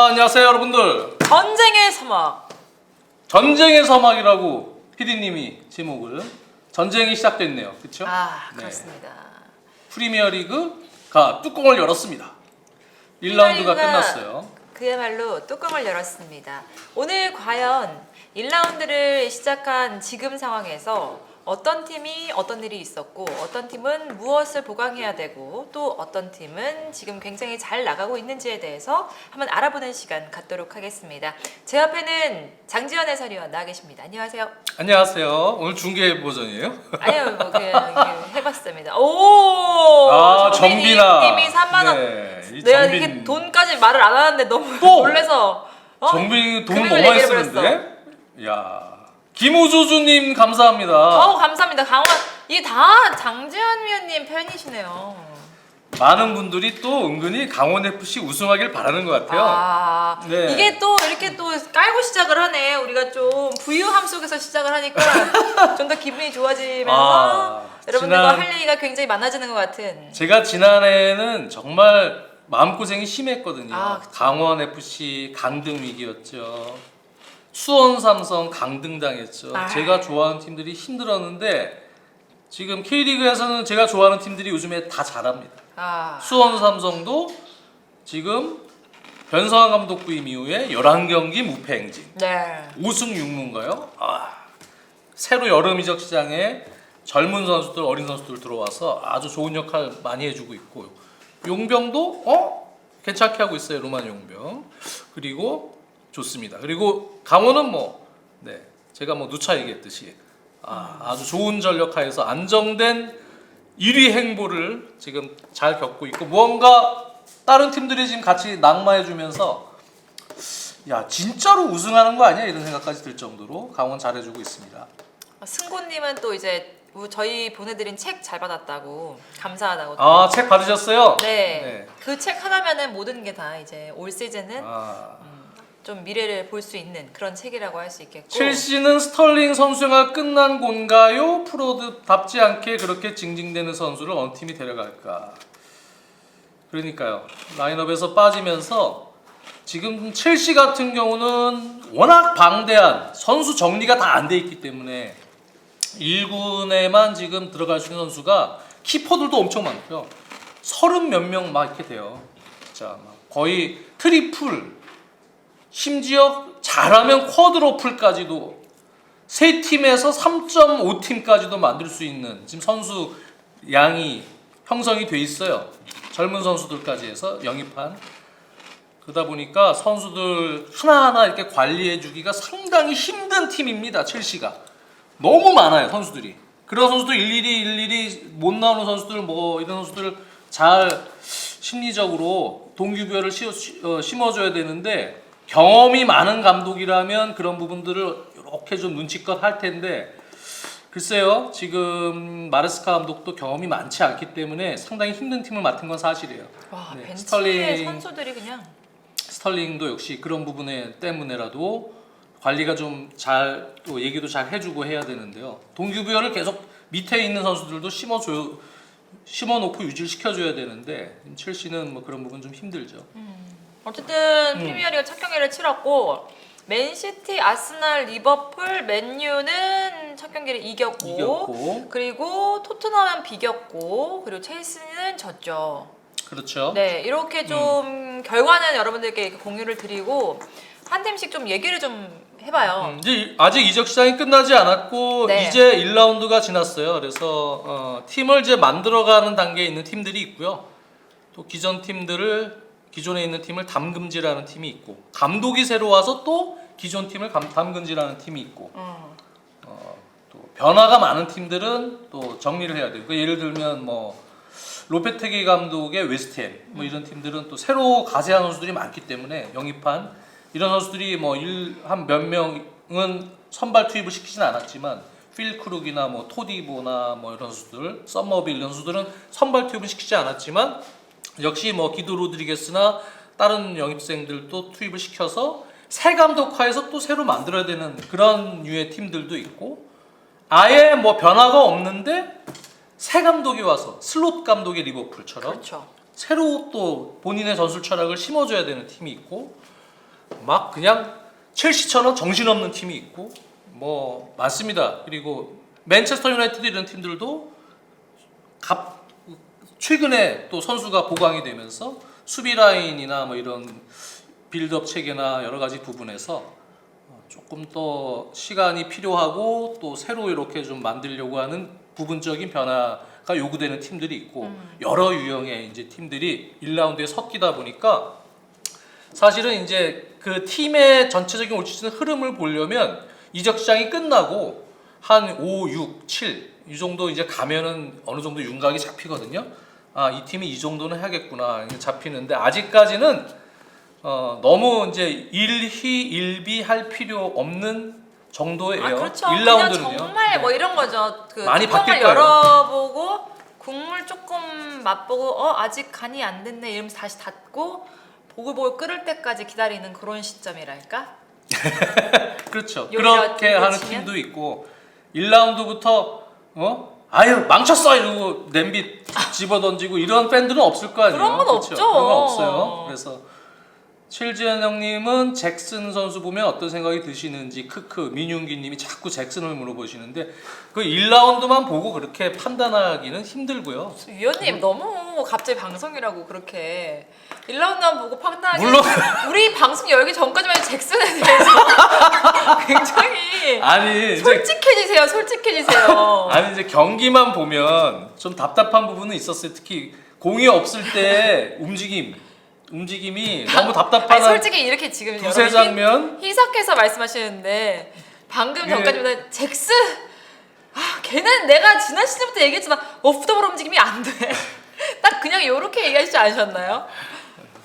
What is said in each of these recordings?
안녕하세요 여러분들. 전쟁의 서막. 전쟁의 서막이라고 PD님이 제목을. 전쟁이 시작됐네요. 그렇죠? 그렇습니다. 프리미어리그가 뚜껑을 열었습니다. 1라운드가 끝났어요. 그야말로 뚜껑을 열었습니다. 오늘 과연 1라운드를 시작한 지금 상황에서 어떤 팀이 어떤 일이 있었고 어떤 팀은 무엇을 보강해야 되고 또 어떤 팀은 지금 굉장히 잘 나가고 있는지에 대해서 한번 알아보는 시간 갖도록 하겠습니다. 제 옆에는 장지연 해설위원 나와 계십니다. 안녕하세요. 안녕하세요. 오늘 중계 버전이에요? 아니요, 뭐 그냥 해봤습니다. 오, 정빈아 님이 3만 원. 네, 내가 이게 돈까지 말을 안 하는데 너무 또! 놀래서. 정빈이 돈 금액을 너무 많이 얘기를 쓰는데? 야, 김우주주님 감사합니다. 감사합니다. 강원 이게 다 장지현 위원님 팬이시네요. 많은 분들이 또 은근히 강원 FC 우승하길 바라는 것 같아요. 네. 이게 또 이렇게 또 깔고 시작을 하네. 우리가 좀 부유함 속에서 시작을 하니까 좀 더 기분이 좋아지면서 여러분들과 할 얘기가 굉장히 많아지는 것 같은. 제가 지난해에는 정말 마음고생이 심했거든요. 그쵸. 강원 FC 강등 위기였죠. 수원 삼성 강등 당했죠. 제가 좋아하는 팀들이 힘들었는데 지금 K리그에서는 제가 좋아하는 팀들이 요즘에 다 잘합니다. 수원 삼성도 지금 변성환 감독 부임 이후에 11경기 무패 행진. 네. 5승 6무인가요? 새로 여름 이적 시장에 젊은 선수들, 어린 선수들 들어와서 아주 좋은 역할 많이 해주고 있고 용병도 괜찮게 하고 있어요. 로만 용병. 그리고 좋습니다. 그리고 강원은 제가 누차 얘기했듯이 아주 좋은 전력하에서 안정된 1위 행보를 지금 잘 겪고 있고 무언가 다른 팀들이 지금 같이 낙마해주면서 야 진짜로 우승하는 거 아니야 이런 생각까지 들 정도로 강원 잘해주고 있습니다. 승고님은 또 이제 저희 보내드린 책 잘 받았다고 감사하다고. 책 받으셨어요? 네. 그 책 하나면은 모든 게 다 이제 올 시즌은 좀 미래를 볼 수 있는 그런 책이라고 할 수 있겠고. 첼시는 스털링 선수가 끝난 건가요? 프로답지 않게 그렇게 징징대는 선수를 어느 팀이 데려갈까? 그러니까요. 라인업에서 빠지면서 지금 첼시 같은 경우는 워낙 방대한 선수 정리가 다 안 돼 있기 때문에 1군에만 지금 들어갈 수 있는 선수가 키퍼들도 엄청 많고요. 30몇 명 막 이렇게 돼요. 자, 거의 트리플 심지어 잘하면 쿼드러플까지도 세 팀에서 3.5팀까지도 만들 수 있는 지금 선수 양이 형성이 돼 있어요. 젊은 선수들까지 해서 영입한. 그러다 보니까 선수들 하나하나 이렇게 관리해 주기가 상당히 힘든 팀입니다. 첼시가. 너무 많아요, 선수들이. 그런 선수들 일일이 못 나오는 선수들 이런 선수들 잘 심리적으로 동기부여를 심어줘야 되는데 경험이 많은 감독이라면 그런 부분들을 이렇게 좀 눈치껏 할 텐데 글쎄요 지금 마레스카 감독도 경험이 많지 않기 때문에 상당히 힘든 팀을 맡은 건 사실이에요. 벤치의 선수들이 그냥 스털링도 역시 그런 부분에 때문에라도 관리가 좀 잘 또 얘기도 잘 해주고 해야 되는데요. 동기부여를 계속 밑에 있는 선수들도 심어놓고 유지를 시켜줘야 되는데 첼시는 그런 부분 좀 힘들죠. 어쨌든 프리미어리그 첫 경기를 치렀고 맨시티, 아스날, 리버풀, 맨유는 첫 경기를 이겼고 그리고 토트넘은 비겼고 그리고 첼시는 졌죠. 그렇죠. 네, 이렇게 좀 결과는 여러분들께 공유를 드리고 한 팀씩 좀 얘기를 좀 해봐요. 이제 아직 이적 시장이 끝나지 않았고 이제 1라운드가 지났어요. 그래서 팀을 이제 만들어가는 단계에 있는 팀들이 있고요. 또 기존에 있는 팀을 담금질하는 팀이 있고 감독이 새로 와서 또 기존 팀을 담금질하는 팀이 있고 또 변화가 많은 팀들은 또 정리를 해야 돼요. 예를 들면 로페테기 감독의 웨스트햄 이런 팀들은 또 새로 가세한 선수들이 많기 때문에 영입한 이런 선수들이 한 몇 명은 선발 투입을 시키진 않았지만 필 크룩이나 토디보나 이런 선수들 썸머빌 이런 선수들은 선발 투입을 시키지 않았지만 역시 기도 로드리게스나 다른 영입생들도 투입을 시켜서 새 감독하에서 또 새로 만들어야 되는 그런 류의 팀들도 있고 아예 변화가 없는데 새 감독이 와서 슬롯 감독의 리버풀처럼 새로 또 본인의 전술 철학을 심어줘야 되는 팀이 있고 막 그냥 첼시처럼 정신없는 팀이 있고 뭐 많습니다. 그리고 맨체스터 유나이티드 이런 팀들도 최근에 또 선수가 보강이 되면서 수비 라인이나 뭐 이런 빌드업 체계나 여러 가지 부분에서 조금 더 시간이 필요하고 또 새로 이렇게 좀 만들려고 하는 부분적인 변화가 요구되는 팀들이 있고 여러 유형의 이제 팀들이 1라운드에 섞이다 보니까 사실은 이제 그 팀의 전체적인 올 시즌 흐름을 보려면 이적 시장이 끝나고 한 5, 6, 7 이 정도 이제 가면은 어느 정도 윤곽이 잡히거든요. 아, 이 팀이 이 정도는 해야겠구나 이게 잡히는데 아직까지는 너무 이제 일희일비할 필요 없는 정도예요. 아, 그렇죠. 1라운드는요. 그냥 정말 뭐 이런 거죠. 그 많이 뚜껑을 바뀔 거예요. 열어보고 국물 조금 맛보고 아직 간이 안 됐네 이러면서 다시 닫고 보글보글 끓을 때까지 기다리는 그런 시점이랄까? 그렇죠. 요리가 그렇게 하는 치면? 팀도 있고 1라운드부터 아유 망쳤어 이러고 냄비 집어 던지고 이런 팬들은 없을 거 아니에요. 그런 건 그렇죠? 없죠. 그런 건 없어요. 그래서 칠지연 형님은 잭슨 선수 보면 어떤 생각이 드시는지 크크 민윤기님이 자꾸 잭슨을 물어보시는데 그 1라운드만 보고 그렇게 판단하기는 힘들고요. 위원님 너무 갑자기 방송이라고 그렇게 1라운드만 보고 판단하기 물론 우리 방송 열기 전까지만 해도 잭슨에 대해서 굉장히 아니 이제 솔직해지세요. 아니 이제 경기만 보면 좀 답답한 부분은 있었어요. 특히 공이 없을 때 움직임이 너무 답답한 아니, 솔직히 이렇게 지금 두세 여러분 장면 희석해서 말씀하시는데 방금 예. 전까지보다 잭슨 걔는 내가 지난 시즌부터 얘기했지만 오프더볼 움직임이 안 돼. 딱 그냥 이렇게 얘기하시지 않으셨나요?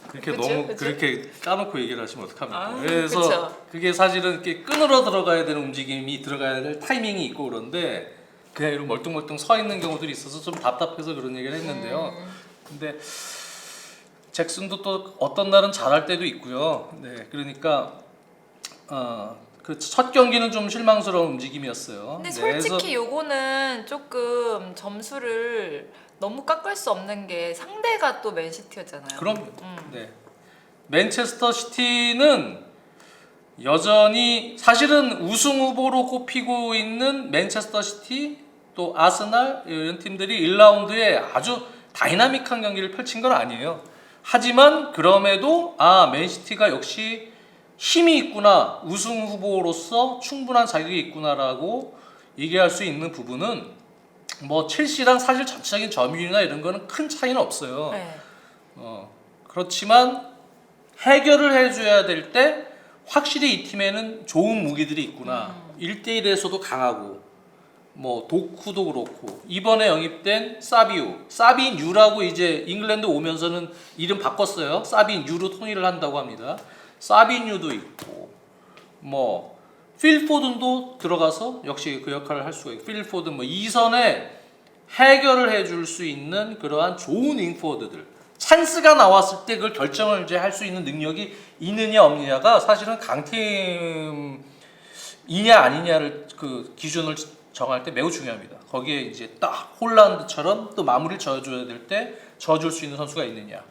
그렇게 그쵸? 너무 그쵸? 그렇게 까놓고 얘기를 하시면 어떡합니까? 아, 그래서 그쵸. 그게 사실은 이렇게 끈으로 들어가야 되는 움직임이 들어가야 될 타이밍이 있고 그런데 그냥 이런 멀뚱멀뚱 서 있는 경우들이 있어서 좀 답답해서 그런 얘기를 했는데요. 근데 잭슨도 또 어떤 날은 잘할 때도 있고요. 네, 그러니까 그 첫 경기는 좀 실망스러운 움직임이었어요. 근데 네, 솔직히 요거는 조금 점수를 너무 깎을 수 없는 게 상대가 또 맨시티였잖아요. 그럼 네. 맨체스터 시티는 여전히 사실은 우승 후보로 꼽히고 있는 맨체스터 시티 또 아스날 이런 팀들이 1라운드에 아주 다이나믹한 경기를 펼친 건 아니에요. 하지만 그럼에도 맨시티가 역시 힘이 있구나, 우승 후보로서 충분한 자격이 있구나라고 얘기할 수 있는 부분은 뭐 첼시랑 사실 전체적인 점유율이나 이런 거는 큰 차이는 없어요. 네. 그렇지만 해결을 해줘야 될 때 확실히 이 팀에는 좋은 무기들이 있구나. 1대1에서도 강하고 뭐 도쿠도 그렇고 이번에 영입된 사비뉴라고 이제 잉글랜드 오면서는 이름 바꿨어요. 사비뉴로 통일을 한다고 합니다. 사비뉴도 있고 뭐 필포든도 들어가서 역시 그 역할을 할 수가 있고 필포든 뭐 이선에 해결을 해줄 수 있는 그러한 좋은 윙포워드들 찬스가 나왔을 때 그걸 결정을 이제 할 수 있는 능력이 있느냐 없느냐가 사실은 강팀이냐 아니냐를 그 기준을 정할 때 매우 중요합니다. 거기에 이제 딱 홀란드처럼 또 마무리를 져줘야 될 때 져줄 수 있는 선수가 있느냐.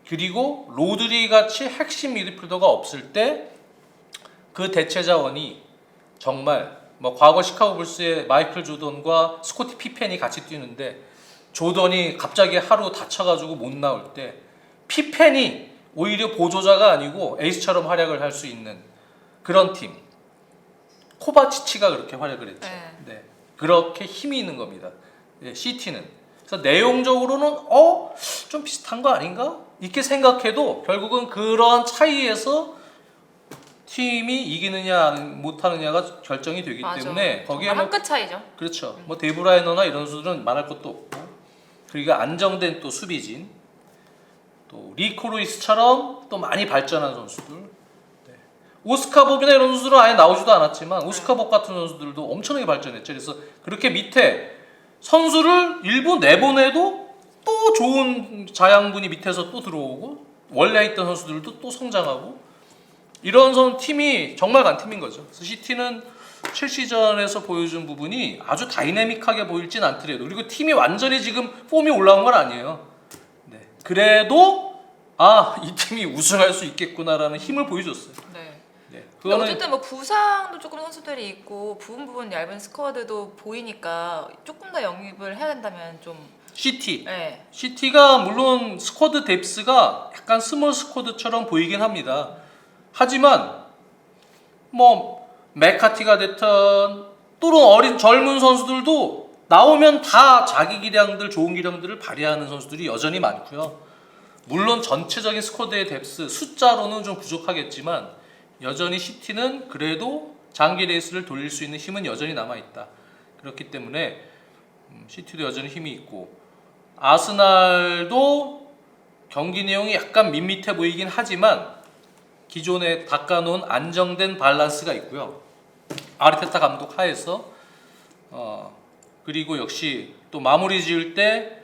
그리고 로드리 같이 핵심 미드필더가 없을 때 그 대체 자원이 정말 뭐 과거 시카고 불스의 마이클 조던과 스코티 피펜이 같이 뛰는데 조던이 갑자기 하루 다쳐가지고 못 나올 때 피펜이 오히려 보조자가 아니고 에이스처럼 활약을 할 수 있는 그런 팀. 코바치치가 그렇게 활약을 했죠. 네. 그렇게 힘이 있는 겁니다. 네, 시티는. 그래서 내용적으로는 좀 비슷한 거 아닌가? 이렇게 생각해도 결국은 그런 차이에서 팀이 이기느냐 못하느냐가 결정이 되기 맞아. 때문에 거기에 한 끗 차이죠. 그렇죠. 뭐 데브라이너나 이런 선수들은 말할 것도 없고 그리고 안정된 또 수비진 또 리코 루이스처럼 또 많이 발전한 선수들 오스카복이나 이런 선수들은 아예 나오지도 않았지만 오스카복 같은 선수들도 엄청나게 발전했죠. 그래서 그렇게 밑에 선수를 일부 내보내도 또 좋은 자양분이 밑에서 또 들어오고 원래 있던 선수들도 또 성장하고 이런 팀이 정말 강팀인 거죠. 그래서 시티는 첼시전에서 보여준 부분이 아주 다이내믹하게 보일진 않더라도 그리고 팀이 완전히 지금 폼이 올라온 건 아니에요. 네. 그래도 이 팀이 우승할 수 있겠구나라는 힘을 보여줬어요. 네. 네, 근데 그거는 어쨌든 뭐 부상도 조금 선수들이 있고 부분 얇은 스쿼드도 보이니까 조금 더 영입을 해야 된다면 좀 시티. 네. 시티가 물론 스쿼드 뎁스가 약간 스몰 스쿼드처럼 보이긴 합니다. 하지만 뭐 메카티가 됐든 또는 어린 젊은 선수들도 나오면 다 자기 기량들 좋은 기량들을 발휘하는 선수들이 여전히 많고요. 물론 전체적인 스쿼드의 뎁스 숫자로는 좀 부족하겠지만 여전히 시티는 그래도 장기 레이스를 돌릴 수 있는 힘은 여전히 남아있다. 그렇기 때문에 시티도 여전히 힘이 있고 아스날도 경기 내용이 약간 밋밋해 보이긴 하지만 기존에 닦아놓은 안정된 밸런스가 있고요. 아르테타 감독 하에서 그리고 역시 또 마무리 지을 때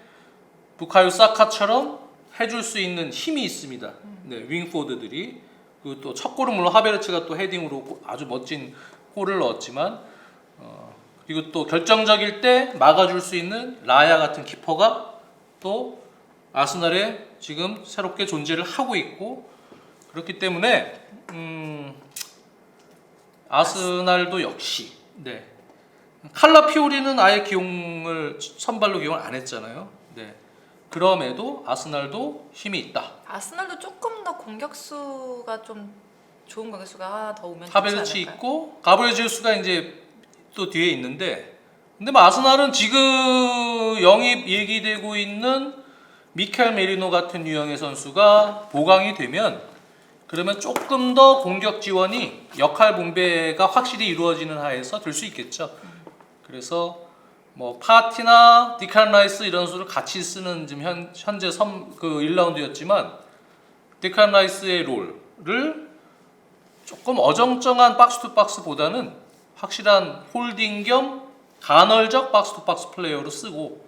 부카요 사카처럼 해줄 수 있는 힘이 있습니다. 네, 윙포드들이 그리고 또 첫 골은 물론 하베르츠가 또 헤딩으로 아주 멋진 골을 넣었지만 그리고 또 결정적일 때 막아줄 수 있는 라야 같은 키퍼가 또 아스날에 지금 새롭게 존재를 하고 있고 그렇기 때문에 아스날도 역시 네. 칼라피오리는 아예 선발로 기용을 안 했잖아요. 네. 그럼에도 아스날도 힘이 있다. 아스날도 조금 더 공격수가 좀 좋은 공격수가 하나 더 오면 하베르츠 좋지 않을까요? 있고 가브리엘 제수가 이제 또 뒤에 있는데 근데 뭐 아스날은 지금 영입 얘기되고 있는 미켈 메리노 같은 유형의 선수가 보강이 되면 그러면 조금 더 공격 지원이 역할 분배가 확실히 이루어지는 하에서 될 수 있겠죠. 그래서 뭐 파티나 디칸 라이스 이런 선수를 같이 쓰는 지금 현재 1라운드였지만 디칸 라이스의 롤을 조금 어정쩡한 박스 투 박스보다는 확실한 홀딩 겸 간헐적 박스 투 박스 플레이어로 쓰고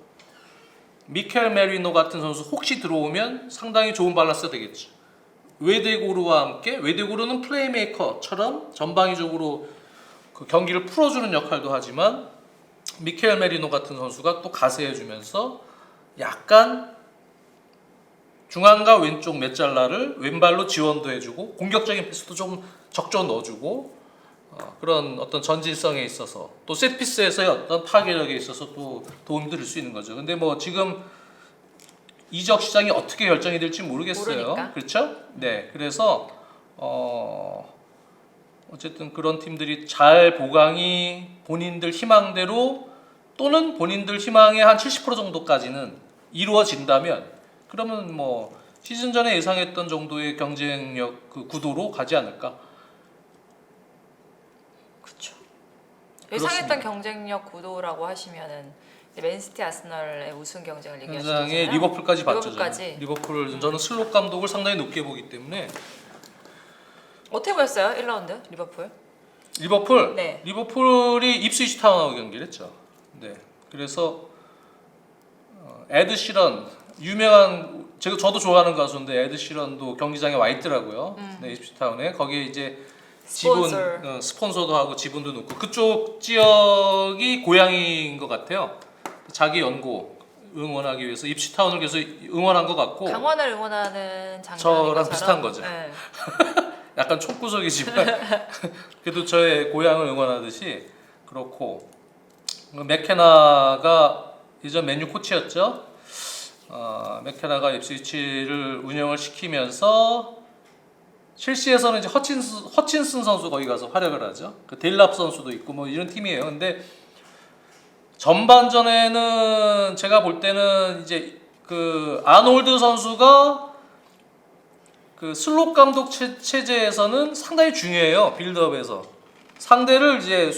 미켈 메리노 같은 선수 혹시 들어오면 상당히 좋은 밸런스가 되겠죠. 웨데고르와 함께 웨데고르는 플레이메이커처럼 전방위적으로 그 경기를 풀어주는 역할도 하지만 미켈 메리노 같은 선수가 또 가세해주면서 약간 중앙과 왼쪽 메잘라를 왼발로 지원도 해주고 공격적인 패스도 좀 적절히 넣어주고 그런 어떤 전진성에 있어서 또 셋피스에서의 어떤 파괴력에 있어서 또 도움이 될 수 있는 거죠. 근데 뭐 지금 이적 시장이 어떻게 결정이 될지 모르겠어요. 모르니까. 그렇죠? 네, 그래서 어쨌든 그런 팀들이 잘 보강이 본인들 희망대로 또는 본인들 희망의 한 70% 정도까지는 이루어진다면 그러면 뭐 시즌 전에 예상했던 정도의 경쟁력 그 구도로 가지 않을까. 그렇죠. 그렇습니다. 예상했던 경쟁력 구도라고 하시면은 이제 맨시티 아스널의 우승 경쟁을 얘기하시잖아요. 현장에 리버풀까지 봤죠. 리버풀까지. 리버풀 저는 슬롯 감독을 상당히 높게 보기 때문에 어떻게 보셨어요? 1라운드 리버풀? 리버풀 네. 리버풀이 입스위치 타운하고 경기를 했죠. 네. 그래서 에드 시런 유명한 저도 좋아하는 가수인데 에드 시런도 경기장에 와 있더라고요. 네, 입스위치 타운에 거기에 이제 지분 스폰서도 하고 지분도 넣고 그쪽 지역이 고향인 것 같아요. 자기 연고 응원하기 위해서 입스위치 타운을 계속 응원한 것 같고 강원을 응원하는 장면인 저랑 것처럼. 비슷한 거죠. 네. 약간 촉구적이지만 그래도 저의 고향을 응원하듯이 그렇고 맥케나가 예전 맨유 코치였죠. 맥케나가 입스위치를 운영을 시키면서 첼시에서는 이제 허친슨 선수 거기 가서 활약을 하죠. 그 델랍 선수도 있고 뭐 이런 팀이에요. 근데 전반전에는 제가 볼 때는 이제 그 아놀드 선수가 그 슬롯 감독 체제에서는 상당히 중요해요. 빌드업에서 상대를 이제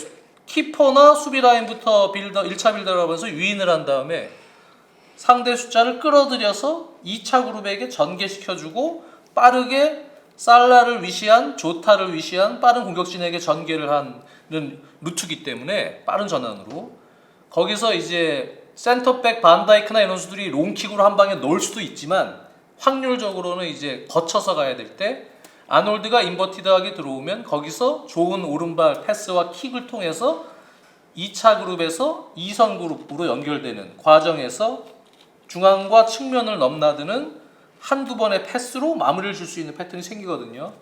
키퍼나 수비 라인부터 1차 빌드업을 하면서 유인을 한 다음에 상대 숫자를 끌어들여서 2차 그룹에게 전개시켜주고 빠르게 살라를 위시한 조타를 위시한 빠른 공격진에게 전개를 하는 루트기 때문에 빠른 전환으로 거기서 이제 센터백 반다이크나 이런 선수들이 롱킥으로 한 방에 넣을 수도 있지만 확률적으로는 이제 거쳐서 가야 될 때 아놀드가 인버티드하게 들어오면 거기서 좋은 오른발 패스와 킥을 통해서 2차 그룹에서 2선 그룹으로 연결되는 과정에서 중앙과 측면을 넘나드는 한두 번의 패스로 마무리를 줄 수 있는 패턴이 생기거든요.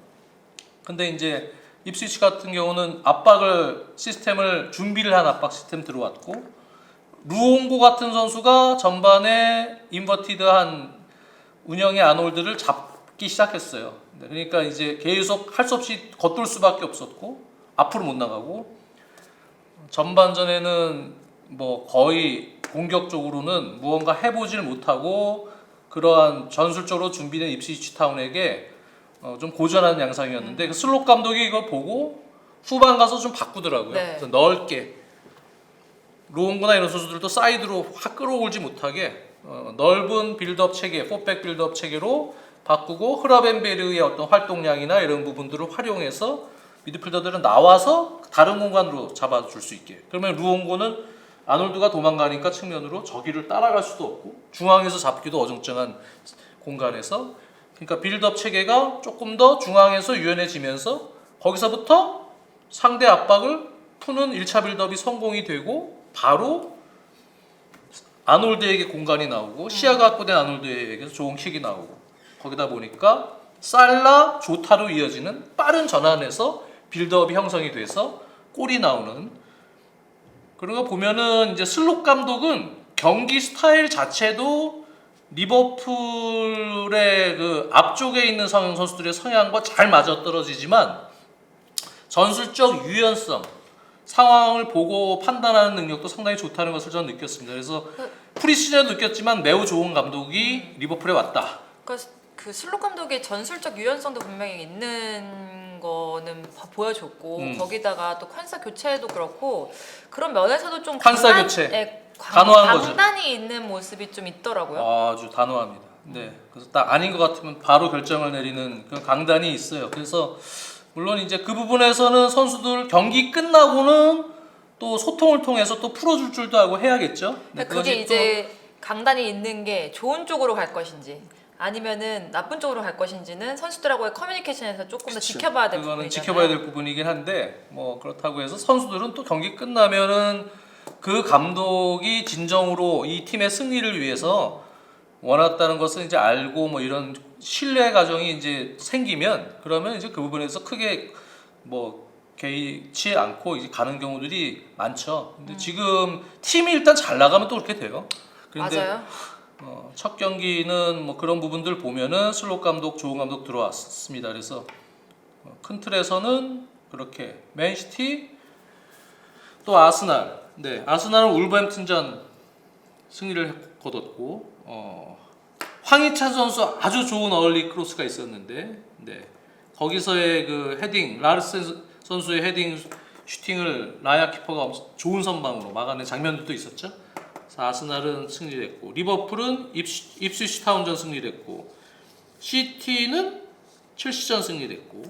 근데 이제 입스위치 같은 경우는 압박을 시스템을 준비를 한 압박 시스템 들어왔고, 루옹고 같은 선수가 전반에 인버티드한 운영의 아놀드를 잡기 시작했어요. 그러니까 이제 계속 할 수 없이 겉돌 수밖에 없었고 앞으로 못 나가고, 전반전에는 뭐 거의 공격적으로는 무언가 해보질 못하고 그러한 전술적으로 준비된 입스위치 타운에게 좀 고전한 양상이었는데, 그 슬롯 감독이 이걸 보고 후반 가서 좀 바꾸더라고요. 네. 그래서 넓게 루옹고나 이런 선수들도 사이드로 확 끌어올지 못하게 넓은 빌드업 체계, 포백 빌드업 체계로 바꾸고, 흐라벤베르의 어떤 활동량이나 이런 부분들을 활용해서 미드필더들은 나와서 다른 공간으로 잡아줄 수 있게. 그러면 루옹고는 아놀드가 도망가니까 측면으로 저기를 따라갈 수도 없고 중앙에서 잡기도 어정쩡한 공간에서, 그러니까 빌드업 체계가 조금 더 중앙에서 유연해지면서 거기서부터 상대 압박을 푸는 1차 빌드업이 성공이 되고 바로 아놀드에게 공간이 나오고 시야가 확보된 아놀드에게서 좋은 킥이 나오고, 거기다 보니까 살라, 조타로 이어지는 빠른 전환에서 빌드업이 형성이 돼서 골이 나오는 그런 거 보면은, 이제 슬롯 감독은 경기 스타일 자체도 리버풀의 그 앞쪽에 있는 선수들의 성향과 잘 맞아떨어지지만 전술적 유연성, 상황을 보고 판단하는 능력도 상당히 좋다는 것을 저는 느꼈습니다. 그래서 프리시즌에도 느꼈지만 매우 좋은 감독이 리버풀에 왔다. 그 슬롯 감독의 전술적 유연성도 분명히 있는 거는 보여줬고, 거기다가 또 칸사 교체도 그렇고 그런 면에서도 좀 칸사 교체. 단호한 거죠. 강단이 있는 모습이 좀 있더라고요. 아주 단호합니다. 네, 그래서 딱 아닌 것 같으면 바로 결정을 내리는 그런 강단이 있어요. 그래서 물론 이제 그 부분에서는 선수들 경기 끝나고는 또 소통을 통해서 또 풀어줄 줄도 알고 해야겠죠. 네, 그게 이제 강단이 있는 게 좋은 쪽으로 갈 것인지 아니면은 나쁜 쪽으로 갈 것인지는 선수들하고의 커뮤니케이션에서 조금 더 지켜봐야 될 그거는 부분이잖아요. 지켜봐야 될 부분이긴 한데, 뭐 그렇다고 해서 선수들은 또 경기 끝나면은 그 감독이 진정으로 이 팀의 승리를 위해서 원했다는 것을 이제 알고 뭐 이런 신뢰 과정이 이제 생기면, 그러면 이제 그 부분에서 크게 뭐 개의치 않고 이제 가는 경우들이 많죠. 근데 지금 팀이 일단 잘 나가면 또 그렇게 돼요. 그런데 맞아요. 첫 경기는 뭐 그런 부분들 보면은 슬롯 감독, 좋은 감독 들어왔습니다. 그래서 큰 틀에서는 그렇게 맨시티 또 아스날, 네, 아스날은 울버햄튼전 승리를 거뒀고, 황희찬 선수 아주 좋은 얼리 크로스가 있었는데, 네, 거기서의 그 헤딩, 라르센 선수의 헤딩 슈팅을 라야 키퍼가 좋은 선방으로 막아낸 장면들도 있었죠. 그래서 아스날은 승리했고, 리버풀은 입스위치 타운전 승리했고, 시티는 첼시전 승리했고,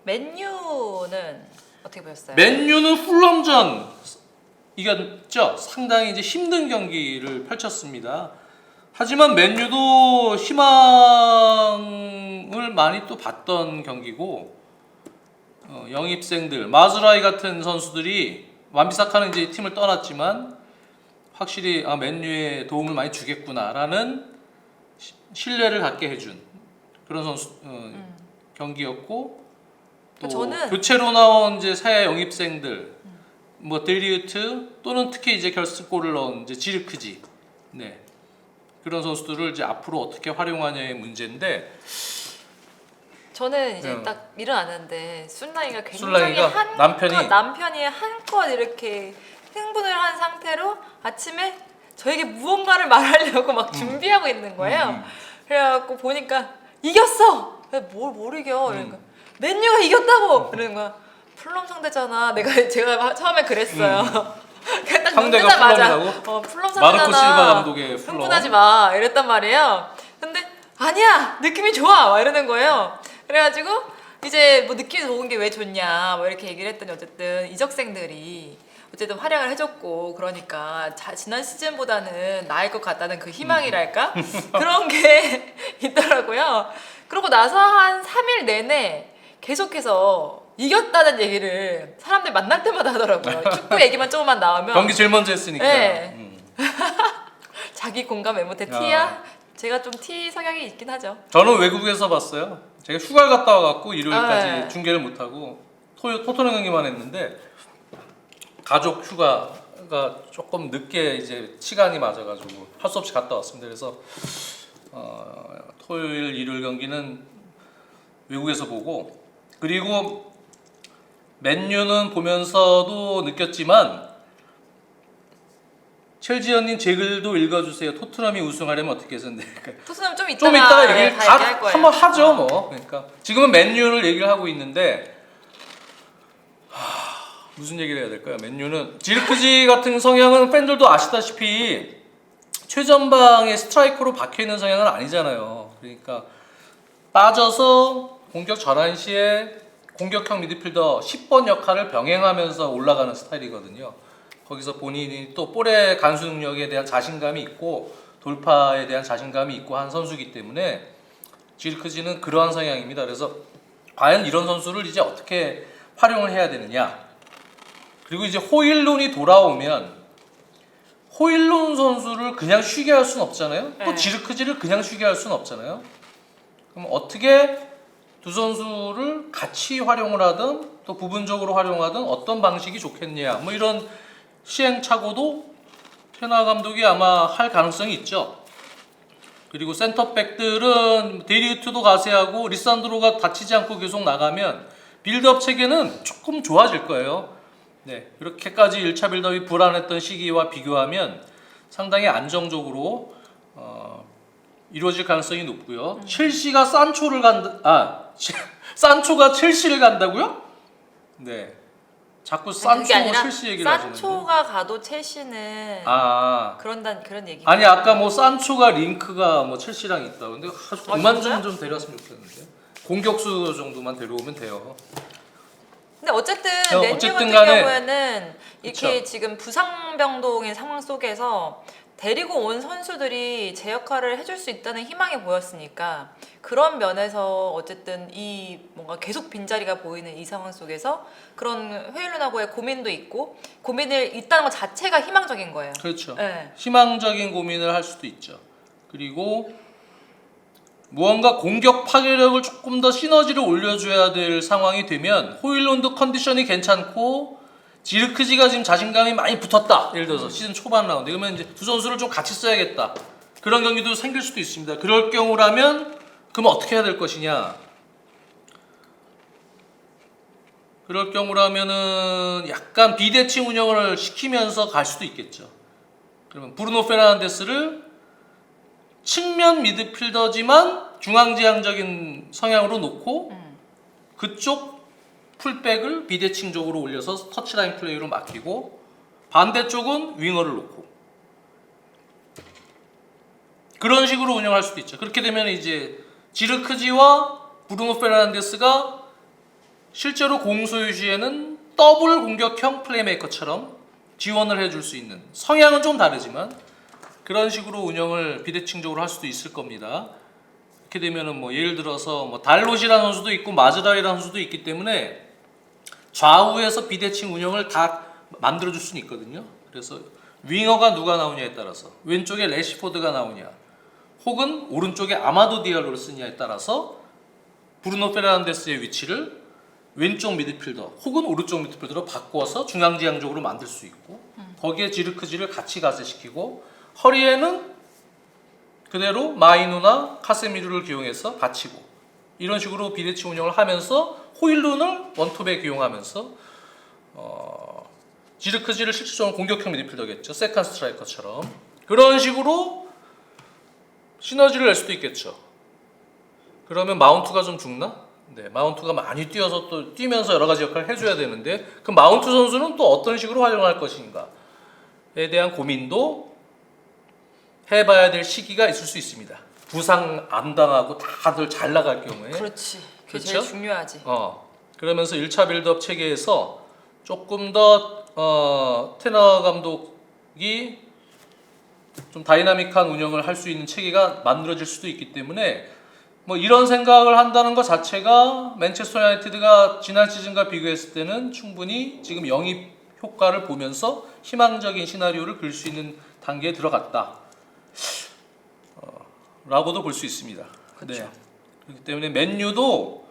맨유는 어떻게 보셨어요? 맨유는 풀럼전 이겼죠. 상당히 이제 힘든 경기를 펼쳤습니다. 하지만 맨유도 희망을 많이 또 봤던 경기고, 영입생들 마즈라이 같은 선수들이 완비사카는 이제 팀을 떠났지만 확실히 맨유에 도움을 많이 주겠구나라는 신뢰를 갖게 해준 그런 선수 경기였고, 또 저는 교체로 나온 이제 새 영입생들 뭐 델리우트 또는 특히 이제 결승골을 넣은 이제 지르크지, 네, 그런 선수들을 이제 앞으로 어떻게 활용하냐의 문제인데, 저는 이제 딱 일어났는데 순라이가 굉장히 순라이가 남편이 한껏 이렇게 흥분을 한 상태로 아침에 저에게 무언가를 말하려고 막 준비하고 있는 거예요. 그래갖고 보니까 이겼어. 뭘 이겨? 그러니까 맨유가 이겼다고. 그러는 거야. 플럼 상대잖아. 제가 처음에 그랬어요. 딱 상대가 플럼이라고? 플럼 상대잖아. 마르코 실바 감독의 플럼. 흥분하지 마. 이랬단 말이에요. 근데 아니야. 느낌이 좋아. 막 이러는 거예요. 그래가지고 이제 뭐 느낌이 좋은 게 왜 좋냐 뭐 이렇게 얘기를 했더니, 어쨌든 이적생들이 어쨌든 활약을 해줬고 그러니까 지난 시즌보다는 나을 것 같다는 그 희망이랄까 그런 게 있더라고요. 그러고 나서 한 3일 내내 계속해서 이겼다는 얘기를 사람들 만날 때마다 하더라고요. 축구 얘기만 조금만 나오면 경기 제일 먼저 했으니까. 네. 자기 공감 왜 못해 티야? 제가 좀 T 성향이 있긴 하죠. 저는 외국에서 봤어요. 제가 휴가를 갔다 와갖고 일요일까지 네. 중계를 못하고 토토넘 경기만 했는데 가족 휴가가 조금 늦게 이제 시간이 맞아가지고 할 수 없이 갔다 왔습니다. 그래서 토요일, 일요일 경기는 외국에서 보고 그리고 맨유는 보면서도 느꼈지만 최지연님 제 글도 읽어주세요. 토트넘이 우승하려면 어떻게 해서 토트넘 좀 좀 이따가 이따가 얘기를 다 다 얘기할 거예요. 한번 하죠 뭐. 그러니까 지금은 맨유를 얘기를 하고 있는데 무슨 얘기를 해야 될까요? 맨유는 지르크지 같은 성향은 팬들도 아시다시피 최전방의 스트라이커로 박혀있는 성향은 아니잖아요. 그러니까 빠져서 공격 전환시에 공격형 미드필더 10번 역할을 병행하면서 올라가는 스타일이거든요. 거기서 본인이 또 볼의 간수 능력에 대한 자신감이 있고 돌파에 대한 자신감이 있고 한 선수이기 때문에 지르크지는 그러한 성향입니다. 그래서 과연 이런 선수를 이제 어떻게 활용을 해야 되느냐. 그리고 이제 호일룬이 돌아오면 호일룬 선수를 그냥 쉬게 할 수는 없잖아요. 또 네. 지르크지를 그냥 쉬게 할 수는 없잖아요. 그럼 어떻게 두 선수를 같이 활용을 하든 또 부분적으로 활용하든 어떤 방식이 좋겠냐. 뭐 이런 시행착오도 테나 감독이 아마 할 가능성이 있죠. 그리고 센터백들은 데리우트도 가세하고 리산드로가 다치지 않고 계속 나가면 빌드업 체계는 조금 좋아질 거예요. 네, 그렇게까지 1차 빌드업이 불안했던 시기와 비교하면 상당히 안정적으로 이루어질 가능성이 높고요. 첼시가 산초를 산초가 첼시를 간다고요? 네. 자꾸 아니, 산초 그게 아니라 첼시 얘기를 하시는데. 산초가 가도 첼시는 그런 얘기. 아니 아까 뭐 산초가 링크가 뭐 첼시랑 있다. 근데 그만 진짜요? 좀 데려왔으면 좋겠는데. 공격수 정도만 데려오면 돼요. 근데 어쨌든 어, 맨유 어쨌든 같은 간에 경우에는 이렇게 그쵸. 지금 부상병동의 상황 속에서 데리고 온 선수들이 제 역할을 해줄 수 있다는 희망이 보였으니까 그런 면에서 어쨌든 이 뭔가 계속 빈자리가 보이는 이 상황 속에서 그런 헤일룬하고의 고민도 있고 고민을 있다는 것 자체가 희망적인 거예요. 그렇죠. 네. 희망적인 고민을 할 수도 있죠. 그리고 무언가 공격 파괴력을 조금 더 시너지를 올려줘야 될 상황이 되면 호일론도 컨디션이 괜찮고 지르크지가 지금 자신감이 많이 붙었다. 예를 들어서 시즌 초반 라운드 그러면 이제 두 선수를 좀 같이 써야겠다. 그런 경기도 생길 수도 있습니다. 그럴 경우라면 그럼 어떻게 해야 될 것이냐? 그럴 경우라면은 약간 비대칭 운영을 시키면서 갈 수도 있겠죠. 그러면 브루노 페르난데스를 측면 미드필더지만 중앙지향적인 성향으로 놓고 그쪽 풀백을 비대칭적으로 올려서 터치라인 플레이로 맡기고 반대쪽은 윙어를 놓고 그런 식으로 운영할 수도 있죠. 그렇게 되면 이제 지르크지와 브루노 페르난데스가 실제로 공소유 시에는 더블 공격형 플레이메이커처럼 지원을 해줄 수 있는 성향은 좀 다르지만 그런 식으로 운영을 비대칭적으로 할 수도 있을 겁니다. 이렇게 되면은 뭐 예를 들어서 뭐 달롯이라는 선수도 있고 마즈라이라는 선수도 있기 때문에 좌우에서 비대칭 운영을 다 만들어줄 수는 있거든요. 그래서 윙어가 누가 나오냐에 따라서 왼쪽에 래시포드가 나오냐 혹은 오른쪽에 아마도 디알로를 쓰냐에 따라서 브루노 페르난데스의 위치를 왼쪽 미드필더 혹은 오른쪽 미드필더로 바꿔서 중앙지향적으로 만들 수 있고 거기에 지르크지를 같이 가세시키고 허리에는 그대로 마이누나 카세미루를 기용해서 받치고 이런 식으로 비대칭 운영을 하면서 호일룬을 원톱에 기용하면서 지르크지를 실질적으로 공격형 미드필더겠죠. 세컨 스트라이커처럼 그런 식으로 시너지를 낼 수도 있겠죠. 그러면 마운트가 좀 죽나? 네, 마운트가 많이 뛰어서 또 뛰면서 여러 가지 역할을 해줘야 되는데 그 마운트 선수는 또 어떤 식으로 활용할 것인가에 대한 고민도 해봐야 될 시기가 있을 수 있습니다. 부상 안 당하고 다들 잘 나갈 경우에 그렇지. 그게 그렇죠? 제일 중요하지. 그러면서 1차 빌드업 체계에서 조금 더 테너 감독이 좀 다이나믹한 운영을 할 수 있는 체계가 만들어질 수도 있기 때문에 뭐 이런 생각을 한다는 것 자체가 맨체스터 유나이티드가 지난 시즌과 비교했을 때는 충분히 지금 영입 효과를 보면서 희망적인 시나리오를 그릴 수 있는 단계에 들어갔다. 라고도 볼 수 있습니다. 그렇죠. 네. 그렇기 때문에 맨유도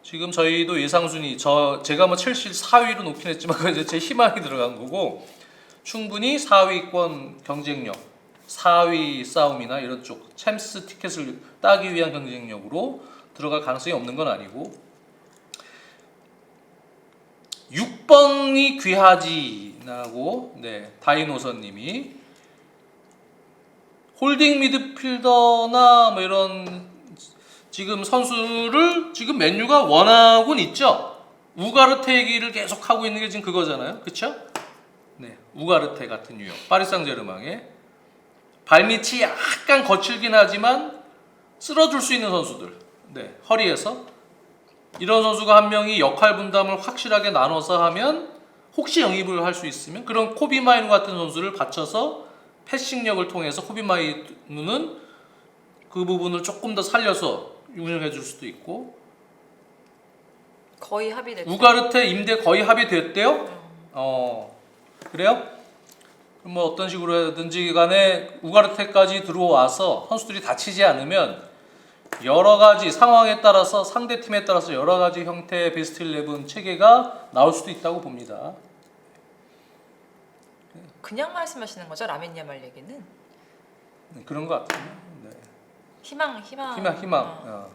지금 저희도 예상 순위 제가 뭐 첼시 4위로 놓긴 했지만 그건 이제 제 희망이 들어간 거고 충분히 4위권 경쟁력, 4위 싸움이나 이런 쪽 챔스 티켓을 따기 위한 경쟁력으로 들어갈 가능성이 없는 건 아니고 6번이 귀하지라고 다이노서님이 홀딩 미드필더나 뭐 이런 지금 선수를 지금 맨유가 원하고는 있죠. 우가르테 얘기를 계속 하고 있는 게 지금 그거잖아요, 그렇죠? 네, 우가르테 같은 유형, 파리 생제르맹의 발밑이 약간 거칠긴 하지만 쓸어줄 수 있는 선수들, 네, 허리에서 이런 선수가 한 명이 역할 분담을 확실하게 나눠서 하면 혹시 영입을 할 수 있으면 그런 코비 마이누 같은 선수를 받쳐서 패싱력을 통해서 코비 마이누는 그 부분을 조금 더 살려서 운영해 줄 수도 있고 거의 합의됐죠. 우가르테 임대 거의 합의됐대요? 그래요? 그럼 뭐 어떤 식으로든지 간에 우가르테까지 들어와서 선수들이 다치지 않으면 여러 가지 상황에 따라서 상대 팀에 따라서 여러 가지 형태의 베스트 11 체계가 나올 수도 있다고 봅니다. 그냥 말씀하시는 거죠, 라민 야말 얘기는? 네, 그런 것 같아요. 네. 희망.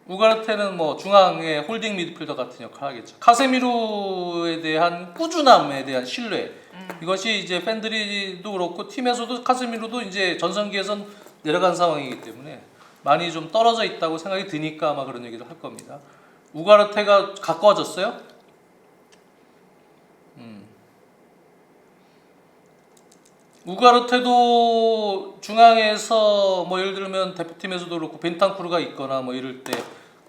우가르테는 뭐 중앙의 홀딩 미드필더 같은 역할을 하겠죠. 카세미로에 대한 꾸준함에 대한 신뢰. 이것이 이제 팬들이도 그렇고 팀에서도 카세미로도 이제 전성기에선 내려간 상황이기 때문에 많이 좀 떨어져 있다고 생각이 드니까 아마 그런 얘기를 할 겁니다. 우가르테가 가까워졌어요? 우가르테도 중앙에서 뭐 예를 들면 대표팀에서도 그렇고 벤탄쿠르가 있거나 뭐 이럴 때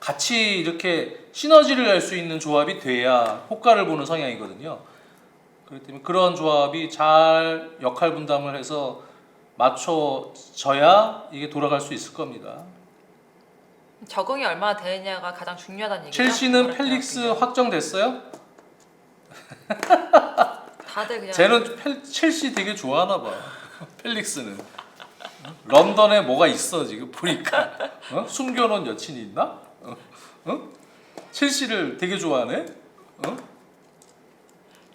같이 이렇게 시너지를 낼 수 있는 조합이 돼야 효과를 보는 성향이거든요. 그렇기 때문에 그런 조합이 잘 역할 분담을 해서 맞춰져야 이게 돌아갈 수 있을 겁니다. 적응이 얼마나 되느냐가 가장 중요하다는 얘기죠. 첼시는 펠릭스 확정됐어요? 다들 그냥 쟤는 첼시 되게 좋아하나 봐. 펠릭스는 런던에 뭐가 있어 지금 보니까 숨겨놓은 여친이 있나? 첼시를 되게 좋아하네.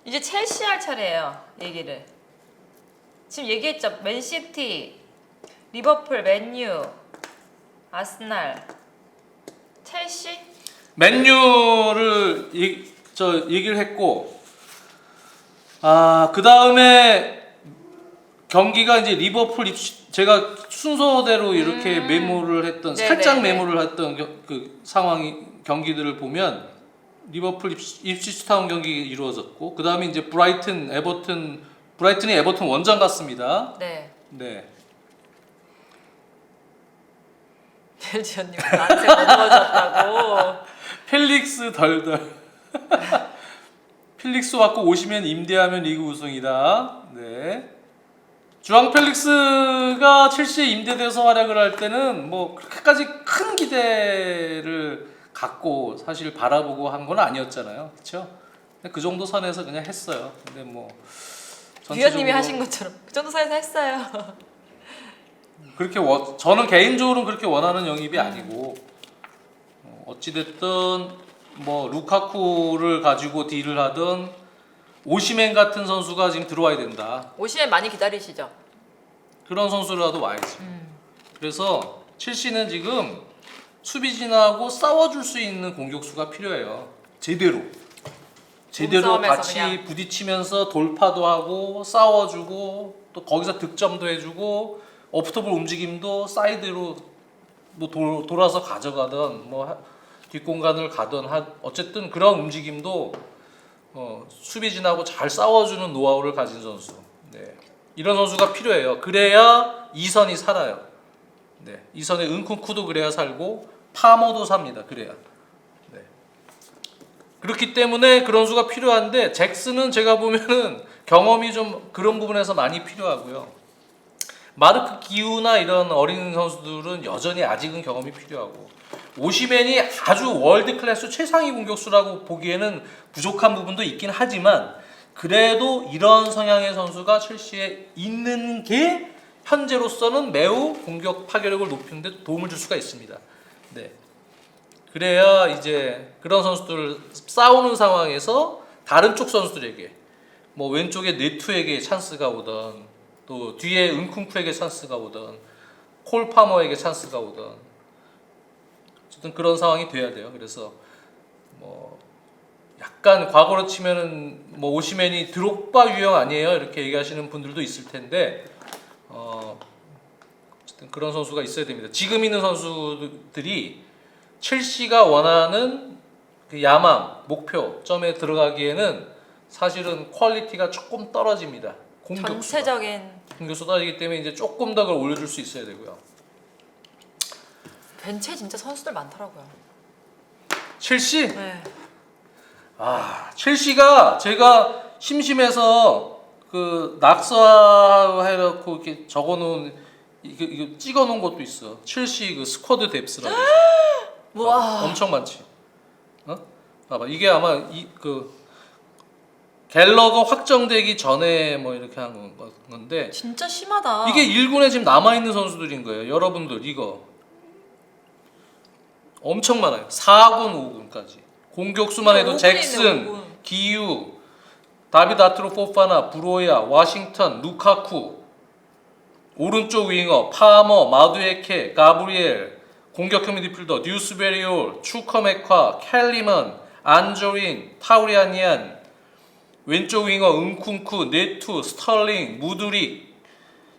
이제 첼시 할 차례예요. 얘기를 지금 얘기했죠. 맨시티, 리버풀, 맨유, 아스날, 첼시. 맨유를 얘기를 했고 그 다음에 경기가 이제 리버풀 제가 순서대로 이렇게 메모를 했던 살짝 메모를 했던 그 상황이 경기들을 보면 리버풀 입시스타운 경기 이루어졌고 그 다음에 이제 브라이튼이 에버튼 원정 갔습니다. 네. 벨지언님 나한테 넘어졌다고. 펠릭스 덜덜. 펠릭스 왔고 오시면 임대하면 리그 우승이다. 네. 주앙 펠릭스가 첼시에 임대돼서 활약을 할 때는 뭐 그렇게까지 큰 기대를 갖고 사실 바라보고 한 건 아니었잖아요, 그렇죠? 그 정도 선에서 그냥 했어요. 근데 뭐 위원님이 하신 것처럼 그 정도 선에서 했어요. 그렇게 저는 개인적으로는 그렇게 원하는 영입이 아니고 어찌됐든. 뭐 루카쿠를 가지고 딜을 하든 오시멘 같은 선수가 지금 들어와야 된다. 오시멘 많이 기다리시죠? 그런 선수라도 와야지. 그래서 첼시는 지금 수비진하고 싸워줄 수 있는 공격수가 필요해요. 제대로 같이 그냥. 부딪히면서 돌파도 하고 싸워주고 또 거기서 득점도 해주고 오프터볼 움직임도 사이드로 뭐 돌아서 가져가든 뭐 뒷공간을 가든 어쨌든 그런 움직임도 수비진하고 잘 싸워주는 노하우를 가진 선수. 네. 이런 선수가 필요해요. 그래야 이선이 살아요. 네. 이선에 은쿤쿠도 그래야 살고 파머도 삽니다. 그래야. 네. 그렇기 때문에 그런 선수가 필요한데 잭슨은 제가 보면은 경험이 좀 그런 부분에서 많이 필요하고요. 마르크 기우나 이런 어린 선수들은 여전히 아직은 경험이 필요하고 오시멘이 아주 월드 클래스 최상위 공격수라고 보기에는 부족한 부분도 있긴 하지만 그래도 이런 성향의 선수가 첼시에 있는 게 현재로서는 매우 공격 파괴력을 높이는 데 도움을 줄 수가 있습니다. 네. 그래야 이제 그런 선수들 싸우는 상황에서 다른 쪽 선수들에게 뭐 왼쪽에 네투에게 찬스가 오던 또 뒤에 은쿵쿠에게 찬스가 오던 콜 파머에게 찬스가 오던 어쨌든 그런 상황이 돼야 돼요. 그래서 뭐 약간 과거로 치면은 뭐 오시맨이 드록바 유형 아니에요 이렇게 얘기하시는 분들도 있을 텐데 어쨌든 그런 선수가 있어야 됩니다. 지금 있는 선수들이 첼시가 원하는 그 야망 목표점에 들어가기에는 사실은 퀄리티가 조금 떨어집니다. 전체적인 공격수 떨어지기 때문에 이제 조금 더 그걸 올려줄 수 있어야 되고요. 벤치에 진짜 선수들 많더라고요. 첼시? 네. 첼시가 제가 심심해서 그 낙서해놓고 이렇게 적어놓은 이거 찍어놓은 것도 있어. 첼시 그 스쿼드 뎁스라고. 와. 엄청 많지. 봐봐 이게 아마 그 갤러거 확정되기 전에 뭐 이렇게 한 건데 진짜 심하다. 이게 1군에 지금 남아 있는 선수들인 거예요. 여러분들 이거 엄청 많아요. 4군, 5군까지. 공격수만 해도 5군 잭슨, 있네, 5군. 기유, 다비드 아트로 포파나, 브로야, 와싱턴, 루카쿠, 오른쪽 윙어, 파머, 마두에케, 가브리엘, 공격형 미드필더, 뉴스베리올, 추커메카, 캘리먼, 안조린, 타우리아니안, 왼쪽 윙어, 은쿵쿠, 네투, 스털링, 무드릭,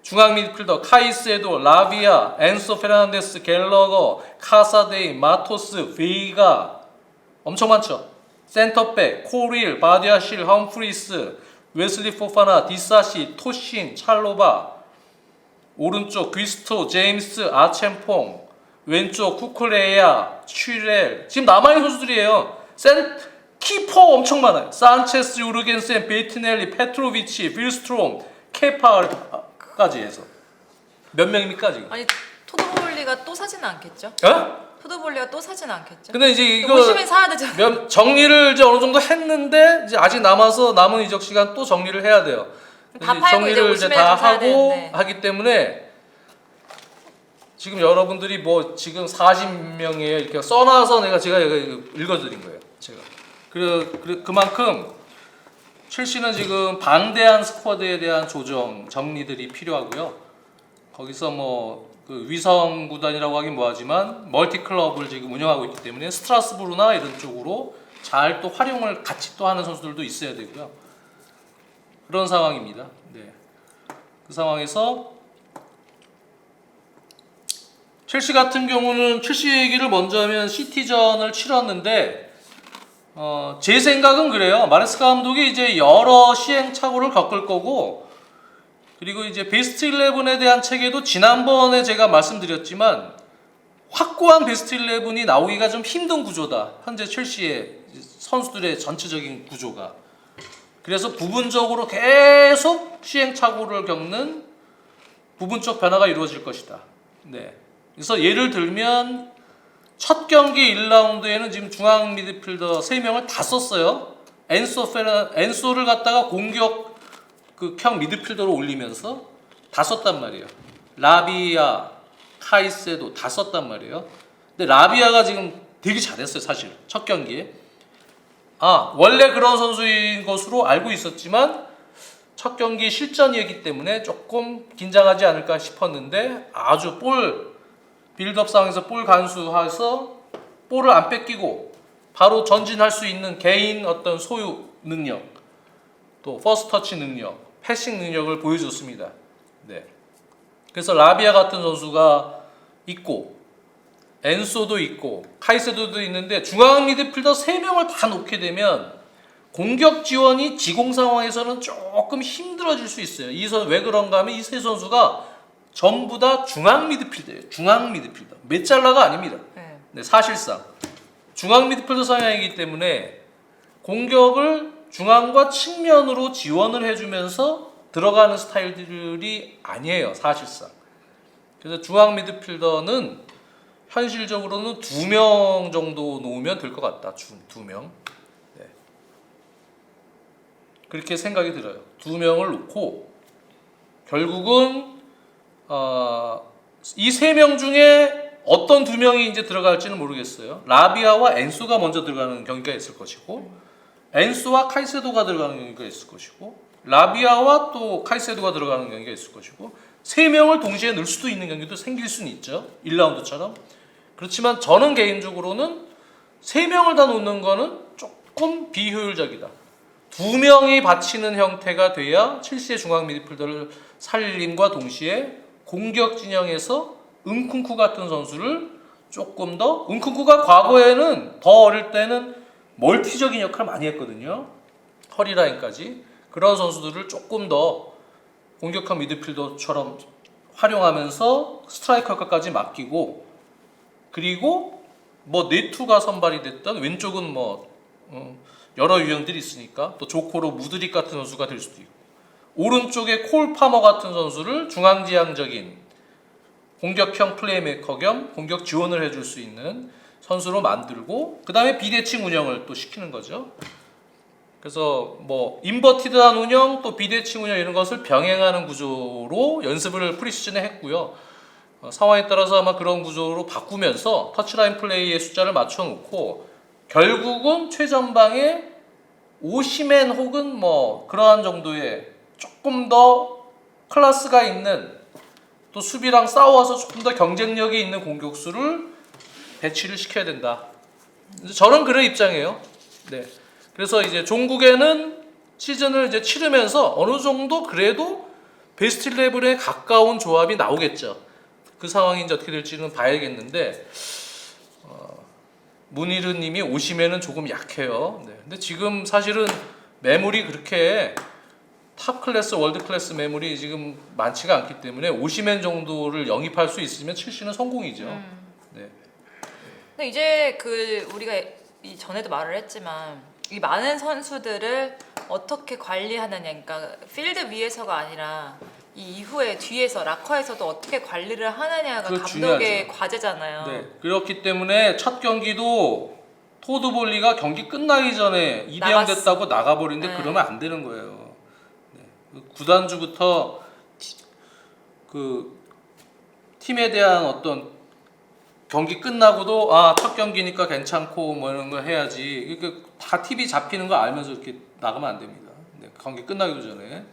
중앙 미드필더 카이세도, 라비아, 엔소 페르난데스, 갤러거, 카사데이, 마토스, 베이가 엄청 많죠. 센터백 코릴, 바디아실, 험프리스, 웨슬리 포파나, 디사시, 토신, 찰로바. 오른쪽 귀스토, 제임스, 아쳔퐁. 왼쪽 쿠클레야, 취렐. 지금 남아있는 선수들이에요. 키퍼 엄청 많아요. 산체스, 요르겐센, 베이트넬리, 페트로비치, 빌스트롬, 케파까지 해서 몇 명입니까 지금? 아니 토드볼리가 또 사지는 않겠죠? 토드볼리가 또 사지는 않겠죠? 근데 이제 이거 오시면 사야 되잖아. 정리를 이제 어느 정도 했는데 이제 아직 남은 이적 시간 또 정리를 해야 돼요. 다 팔고 정리를 이제 이제 다 오시면 사야 하고 되는데. 하기 때문에 지금 여러분들이 뭐 지금 40명이에요 이렇게 써놔서 제가 읽어드린 거예요. 제가 그만큼 첼시는 지금 방대한 스쿼드에 대한 조정 정리들이 필요하고요. 거기서 뭐 그 위성 구단이라고 하긴 뭐하지만 멀티 클럽을 지금 운영하고 있기 때문에 스트라스부르나 이런 쪽으로 잘 또 활용을 같이 또 하는 선수들도 있어야 되고요. 그런 상황입니다. 네. 그 상황에서 첼시 같은 경우는 첼시 얘기를 먼저 하면 시티전을 치렀는데 제 생각은 그래요. 마레스카 감독이 이제 여러 시행착오를 겪을 거고 그리고 이제 베스트 11에 대한 체계도 지난번에 제가 말씀드렸지만 확고한 베스트 11이 나오기가 좀 힘든 구조다. 현재 첼시의 선수들의 전체적인 구조가. 그래서 부분적으로 계속 시행착오를 겪는 부분적 변화가 이루어질 것이다. 네. 그래서 예를 들면 첫 경기 1라운드에는 지금 중앙 미드필더 3명을 다 썼어요. 엔소를 갖다가 공격 형 미드필더로 올리면서 다 썼단 말이에요. 라비아, 카이세도 다 썼단 말이에요. 근데 라비아가 지금 되게 잘했어요, 사실. 첫 경기에. 원래 그런 선수인 것으로 알고 있었지만 첫 경기 실전이었기 때문에 조금 긴장하지 않을까 싶었는데 아주 빌드업 상황에서 볼 간수해서 볼을 안 뺏기고 바로 전진할 수 있는 개인 어떤 소유 능력 또 퍼스트 터치 능력, 패싱 능력을 보여줬습니다. 네. 그래서 라비아 같은 선수가 있고 엔소도 있고 카이세도도 있는데 중앙 미드필더 3명을 다 놓게 되면 공격 지원이 지공 상황에서는 조금 힘들어질 수 있어요. 이 선수 왜 그런가 하면 이 세 선수가 전부 다 중앙 미드필더예요. 중앙 미드필더. 메짤라가 아닙니다. 네, 사실상 중앙 미드필더 성향이기 때문에 공격을 중앙과 측면으로 지원을 해주면서 들어가는 스타일들이 아니에요. 사실상. 그래서 중앙 미드필더는 현실적으로는 2명 정도 놓으면 될 것 같다. 2명. 네. 그렇게 생각이 들어요. 2명을 놓고 결국은 이 세 명 중에 어떤 두 명이 이제 들어갈지는 모르겠어요. 라비아와 엔수가 먼저 들어가는 경기가 있을 것이고, 엔수와 카이세도가 들어가는 경기가 있을 것이고, 라비아와 또 카이세도가 들어가는 경기가 있을 것이고, 세 명을 동시에 넣을 수도 있는 경기도 생길 수는 있죠. 1라운드처럼. 그렇지만 저는 개인적으로는 세 명을 다 놓는 거는 조금 비효율적이다. 두 명이 받치는 형태가 돼야 첼시의 중앙 미드필더를 살림과 동시에 공격 진영에서 은쿤쿠 같은 선수를 조금 더, 은쿤쿠가 과거에는 더 어릴 때는 멀티적인 역할을 많이 했거든요. 허리라인까지. 그런 선수들을 조금 더 공격형 미드필더처럼 활용하면서 스트라이커 역할까지 맡기고, 그리고 뭐 네투가 선발이 됐던 왼쪽은 여러 유형들이 있으니까 또 조코로 무드릭 같은 선수가 될 수도 있고, 오른쪽에 콜 파머 같은 선수를 중앙지향적인 공격형 플레이메이커 겸 공격 지원을 해줄 수 있는 선수로 만들고, 그 다음에 비대칭 운영을 또 시키는 거죠. 그래서 뭐 인버티드한 운영 또 비대칭 운영 이런 것을 병행하는 구조로 연습을 프리시즌에 했고요. 상황에 따라서 아마 그런 구조로 바꾸면서 터치라인 플레이의 숫자를 맞춰놓고 결국은 최전방에 오시멘 혹은 뭐 그러한 정도의 조금 더 클래스가 있는, 또 수비랑 싸워서 조금 더 경쟁력이 있는 공격수를 배치를 시켜야 된다. 저는 그런 입장이에요. 네. 그래서 이제 종국에는 시즌을 이제 치르면서 어느 정도 그래도 베스트 11에 가까운 조합이 나오겠죠. 그 상황이 이제 어떻게 될지는 봐야겠는데, 문희르님이 오시면은 조금 약해요. 네. 근데 지금 사실은 매물이 그렇게 탑 클래스, 월드 클래스 매물이 지금 많지가 않기 때문에 오시멘 정도를 영입할 수 있으면 첼시는 성공이죠. 네. 근데 이제 우리가 이 전에도 말을 했지만 이 많은 선수들을 어떻게 관리하느냐, 그러니까 필드 위에서가 아니라 이 이후에 뒤에서 락커에서도 어떻게 관리를 하느냐가 감독의 중요하죠. 과제잖아요. 네. 그렇기 때문에 첫 경기도 토드 볼리가 경기 끝나기 전에 2대0 나갔어. 됐다고 나가버리는데 네. 그러면 안 되는 거예요. 네. 구단주부터 그 팀에 대한 어떤 경기 끝나고도 첫 경기니까 괜찮고 뭐 이런 걸 해야지. 그러니까 다 TV 잡히는 거 알면서 이렇게 나가면 안 됩니다. 네. 경기 끝나기 전에.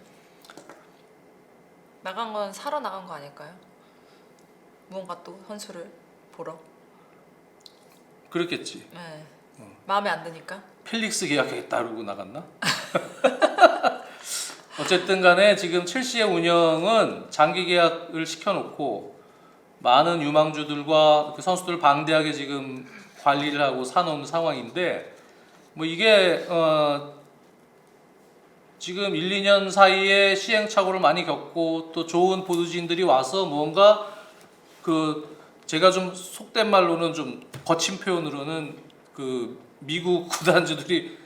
나간 건 사러 나간 거 아닐까요? 무언가 또 선수를 보러. 그렇겠지. 네. 마음에 안 드니까. 펠릭스 계약했다 그러고 나갔나? 어쨌든 간에 지금 첼시의 운영은 장기 계약을 시켜놓고 많은 유망주들과 그 선수들을 방대하게 지금 관리를 하고 사놓은 상황인데, 뭐 이게 지금 1, 2년 사이에 시행착오를 많이 겪고 또 좋은 보도진들이 와서 무언가 제가 좀 속된 말로는 좀 거친 표현으로는 미국 구단주들이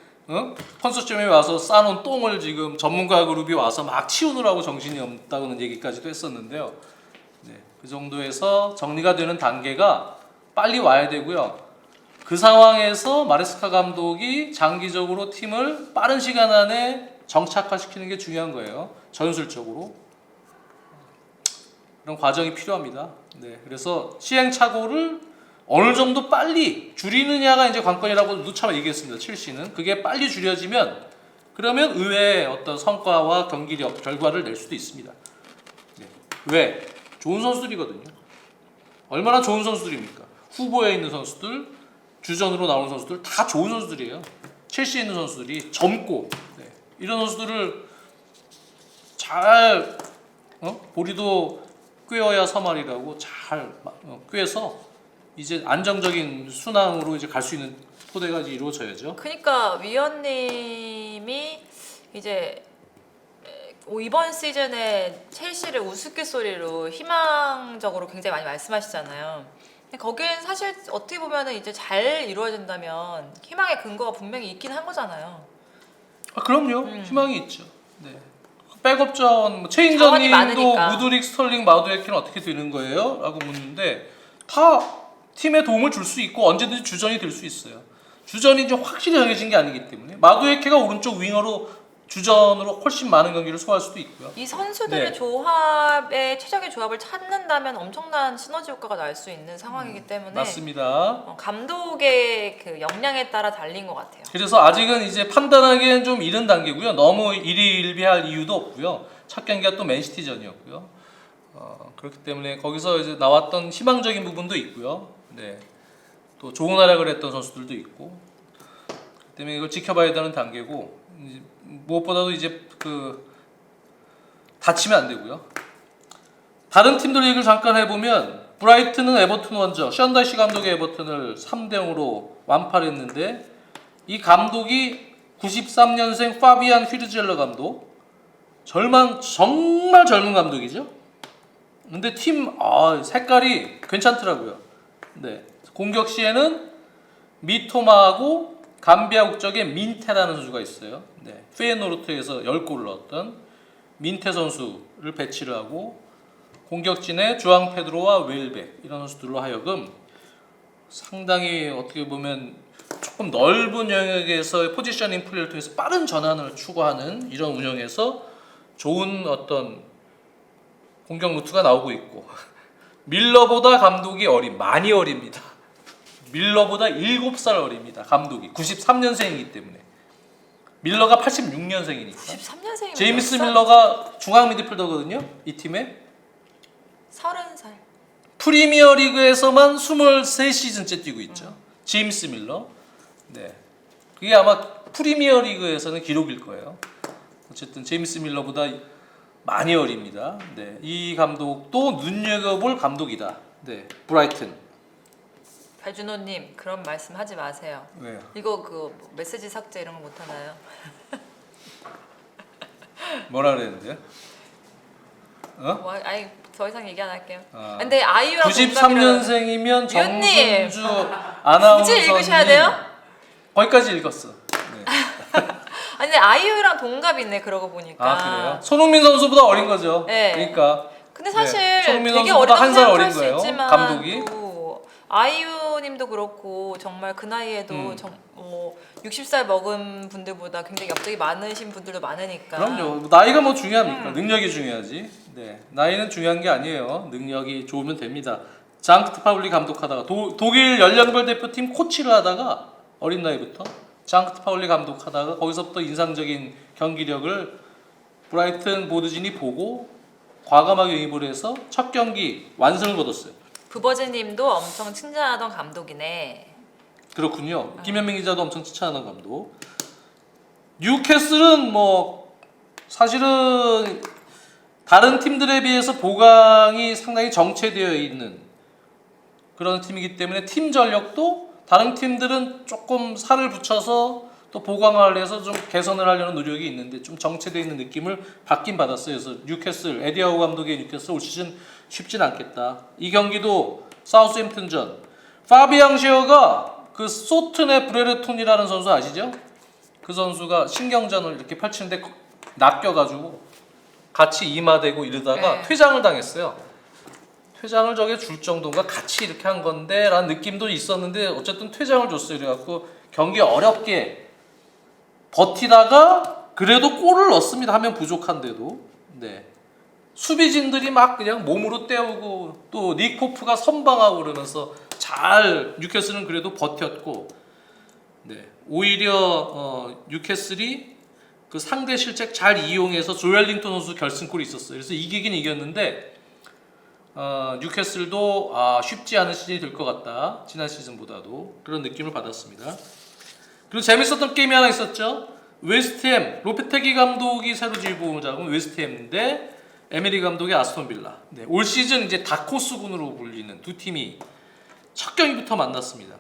컨소시엄에 와서 싸놓은 똥을 지금 전문가 그룹이 와서 막 치우느라고 정신이 없다는 얘기까지도 했었는데요. 네, 그 정도에서 정리가 되는 단계가 빨리 와야 되고요. 그 상황에서 마레스카 감독이 장기적으로 팀을 빠른 시간 안에 정착화시키는 게 중요한 거예요. 전술적으로. 그런 과정이 필요합니다. 네, 그래서 시행착오를 어느 정도 빨리 줄이느냐가 이제 관건이라고 누차 얘기했습니다. 첼시는 그게 빨리 줄여지면 그러면 의외의 어떤 성과와 경기력, 결과를 낼 수도 있습니다. 네. 왜? 좋은 선수들이거든요. 얼마나 좋은 선수들입니까? 후보에 있는 선수들, 주전으로 나오는 선수들 다 좋은 선수들이에요. 첼시에 있는 선수들이 젊고, 네. 이런 선수들을 잘 보리도 꿰어야 서말이라고 잘 꿰서 이제 안정적인 순항으로 이제 갈 수 있는 토대가 이제 이루어져야죠. 그러니까 위원님이 이제 이번 시즌에 첼시를 우스갯소리로 희망적으로 굉장히 많이 말씀하시잖아요. 근데 거기엔 사실 어떻게 보면은 이제 잘 이루어진다면 희망의 근거가 분명히 있긴 한 거잖아요. 그럼요. 희망이 있죠. 네. 백업전, 자원이 체인저님도 많으니까. 무드릭, 스털링, 마두에키는 어떻게 되는 거예요? 라고 묻는데 다 팀에 도움을 줄 수 있고 언제든지 주전이 될 수 있어요. 주전이 이제 확실히 정해진 게 아니기 때문에 마두에케가 오른쪽 윙어로 주전으로 훨씬 많은 경기를 소화할 수도 있고요. 이 선수들의 네. 조합의 최적의 조합을 찾는다면 엄청난 시너지 효과가 날 수 있는 상황이기 때문에 맞습니다. 감독의 그 역량에 따라 달린 것 같아요. 그래서 아직은 이제 판단하기엔 좀 이른 단계고요. 너무 일희일비할 이유도 없고요. 첫 경기가 또 맨시티전이었고요. 그렇기 때문에 거기서 이제 나왔던 희망적인 부분도 있고요. 네. 또 좋은 활약을 했던 선수들도 있고. 그렇기 때문에 이걸 지켜봐야 되는 단계고, 이제 무엇보다도 이제 다치면 안 되고요. 다른 팀들 얘기를 잠깐 해보면 브라이튼은 에버튼 원정, 션다이시 감독의 에버튼을 3대0으로 완파했는데 이 감독이 93년생 파비안 휘르젤러 감독, 정말 젊은 감독이죠. 근데 팀 색깔이 괜찮더라고요. 네. 공격 시에는 미토마하고 감비아 국적의 민테라는 선수가 있어요. 네. 페이노르트에서 10골을 넣었던 민테 선수를 배치를 하고 공격진에 주앙 페드로와 웰백 이런 선수들로 하여금 상당히 어떻게 보면 조금 넓은 영역에서의 포지셔닝 플레이를 통해서 빠른 전환을 추구하는 이런 운영에서 좋은 어떤 공격 루트가 나오고 있고 밀러보다 감독이 많이 어립니다. 밀러보다 7살 어립니다. 감독이 93년생이기 때문에 밀러가 86년생이니까 93년생이면 제임스 밀러가 중앙 미드필더거든요. 이 팀에 30살. 프리미어 리그에서만 23시즌째 뛰고 있죠. 제임스 밀러. 네. 그게 아마 프리미어 리그에서는 기록일 거예요. 어쨌든 제임스 밀러보다 많이 어립니다. 네. 이 감독도 눈여겨볼 감독이다. 네. 브라이튼. 발준호님 그런 말씀 하지 마세요. 왜요? 이거 메시지 삭제 이런 거 못 하나요? 뭐라 그랬는데요? 아니 더 이상 얘기 안 할게요. 아, 근데 아이유랑 93년생이면 위원님! 정순주 아나운서님 굳이 읽으셔야 돼요? 거기까지 읽었어. 네. 아니 근데 아이유랑 동갑이네 그러고 보니까. 아 그래요? 손흥민 선수보다 어린 거죠. 네. 그러니까 근데 사실 손흥민 되게 선수보다 어리다고 한 살 생각할 어린 수 거예요. 있지만 감독이. 또 아이유님도 그렇고 정말 그 나이에도 60살 먹은 분들보다 굉장히 엽떡이 많으신 분들도 많으니까. 그럼요. 나이가 뭐 중요합니까? 능력이 중요하지. 네, 나이는 중요한 게 아니에요. 능력이 좋으면 됩니다. 장크트 파울리 감독하다가 독일 연령별 대표팀 코치를 하다가 어린 나이부터 장크트 파울리 감독하다가 거기서부터 인상적인 경기력을 브라이튼 보드진이 보고 과감하게 영입을 해서 첫 경기 완승을 거뒀어요. 부버즈님도 엄청 칭찬하던 감독이네. 그렇군요. 김현민 기자도 엄청 칭찬하는 감독. 뉴캐슬은 뭐 사실은 다른 팀들에 비해서 보강이 상당히 정체되어 있는 그런 팀이기 때문에 팀 전력도 다른 팀들은 조금 살을 붙여서 또 보강을 해서 좀 개선을 하려는 노력이 있는데 좀 정체되어 있는 느낌을 받긴 받았어요. 그래서 뉴캐슬, 에디하우 감독의 뉴캐슬 올 시즌 쉽진 않겠다. 이 경기도 사우스햄튼전 파비앙 쉐어가 그 소튼의 브레르톤이라는 선수 아시죠? 그 선수가 신경전을 이렇게 펼치는데 낚여가지고 같이 이마대고 이러다가 네. 퇴장을 당했어요. 퇴장을 저게 줄 정도인가 같이 이렇게 한 건데 라는 느낌도 있었는데 어쨌든 퇴장을 줬어요. 그래갖고 경기 어렵게 버티다가 그래도 골을 넣습니다. 하면 부족한데도. 네. 수비진들이 막 그냥 몸으로 때우고 또 닉 포프가 선방하고 그러면서 잘 뉴캐슬은 그래도 버텼고 네. 오히려 뉴캐슬이 그 상대 실책 잘 이용해서 조엘링턴 선수 결승골이 있었어요. 그래서 이기긴 이겼는데 뉴캐슬도 쉽지 않은 시즌이 될 것 같다. 지난 시즌보다도 그런 느낌을 받았습니다. 그리고 재밌었던 게임이 하나 있었죠. 웨스트햄 로페테기 감독이 새로 지휘봉을 잡은 웨스트햄인데 에메리 감독의 아스톤 빌라. 네, 올 시즌 이제 다코스군으로 불리는 두 팀이 첫 경기부터 만났습니다.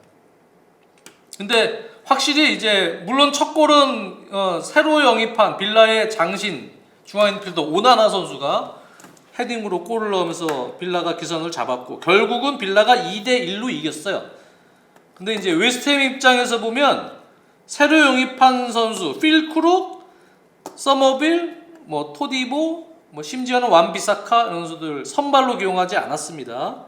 근데 확실히 이제 물론 첫 골은 새로 영입한 빌라의 장신 중앙 인필더 오나나 선수가 헤딩으로 골을 넣으면서 빌라가 기선을 잡았고 결국은 빌라가 2대1로 이겼어요. 근데 이제 웨스트햄 입장에서 보면 새로 영입한 선수 필크룩, 서머빌, 뭐 토디보, 뭐 심지어는 완비사카 이런 선수들 선발로 기용하지 않았습니다.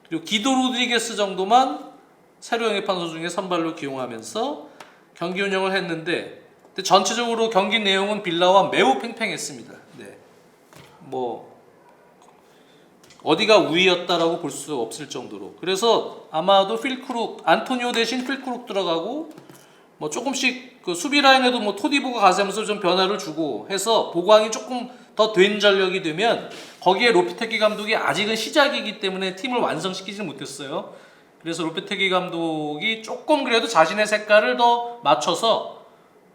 그리고 기도 로드리게스 정도만 새로 영입한 선수 중에 선발로 기용하면서 경기 운영을 했는데 근데 전체적으로 경기 내용은 빌라와 매우 팽팽했습니다. 네. 뭐 어디가 우위였다라고 볼 수 없을 정도로. 그래서 아마도 필크룩, 안토니오 대신 필크룩 들어가고 뭐 조금씩 그 수비 라인에도 뭐 토디보가 가세면서 좀 변화를 주고 해서 보강이 조금 더 된 전력이 되면 거기에 로페테기 감독이 아직은 시작이기 때문에 팀을 완성시키지 못했어요. 그래서 로페테기 감독이 조금 그래도 자신의 색깔을 더 맞춰서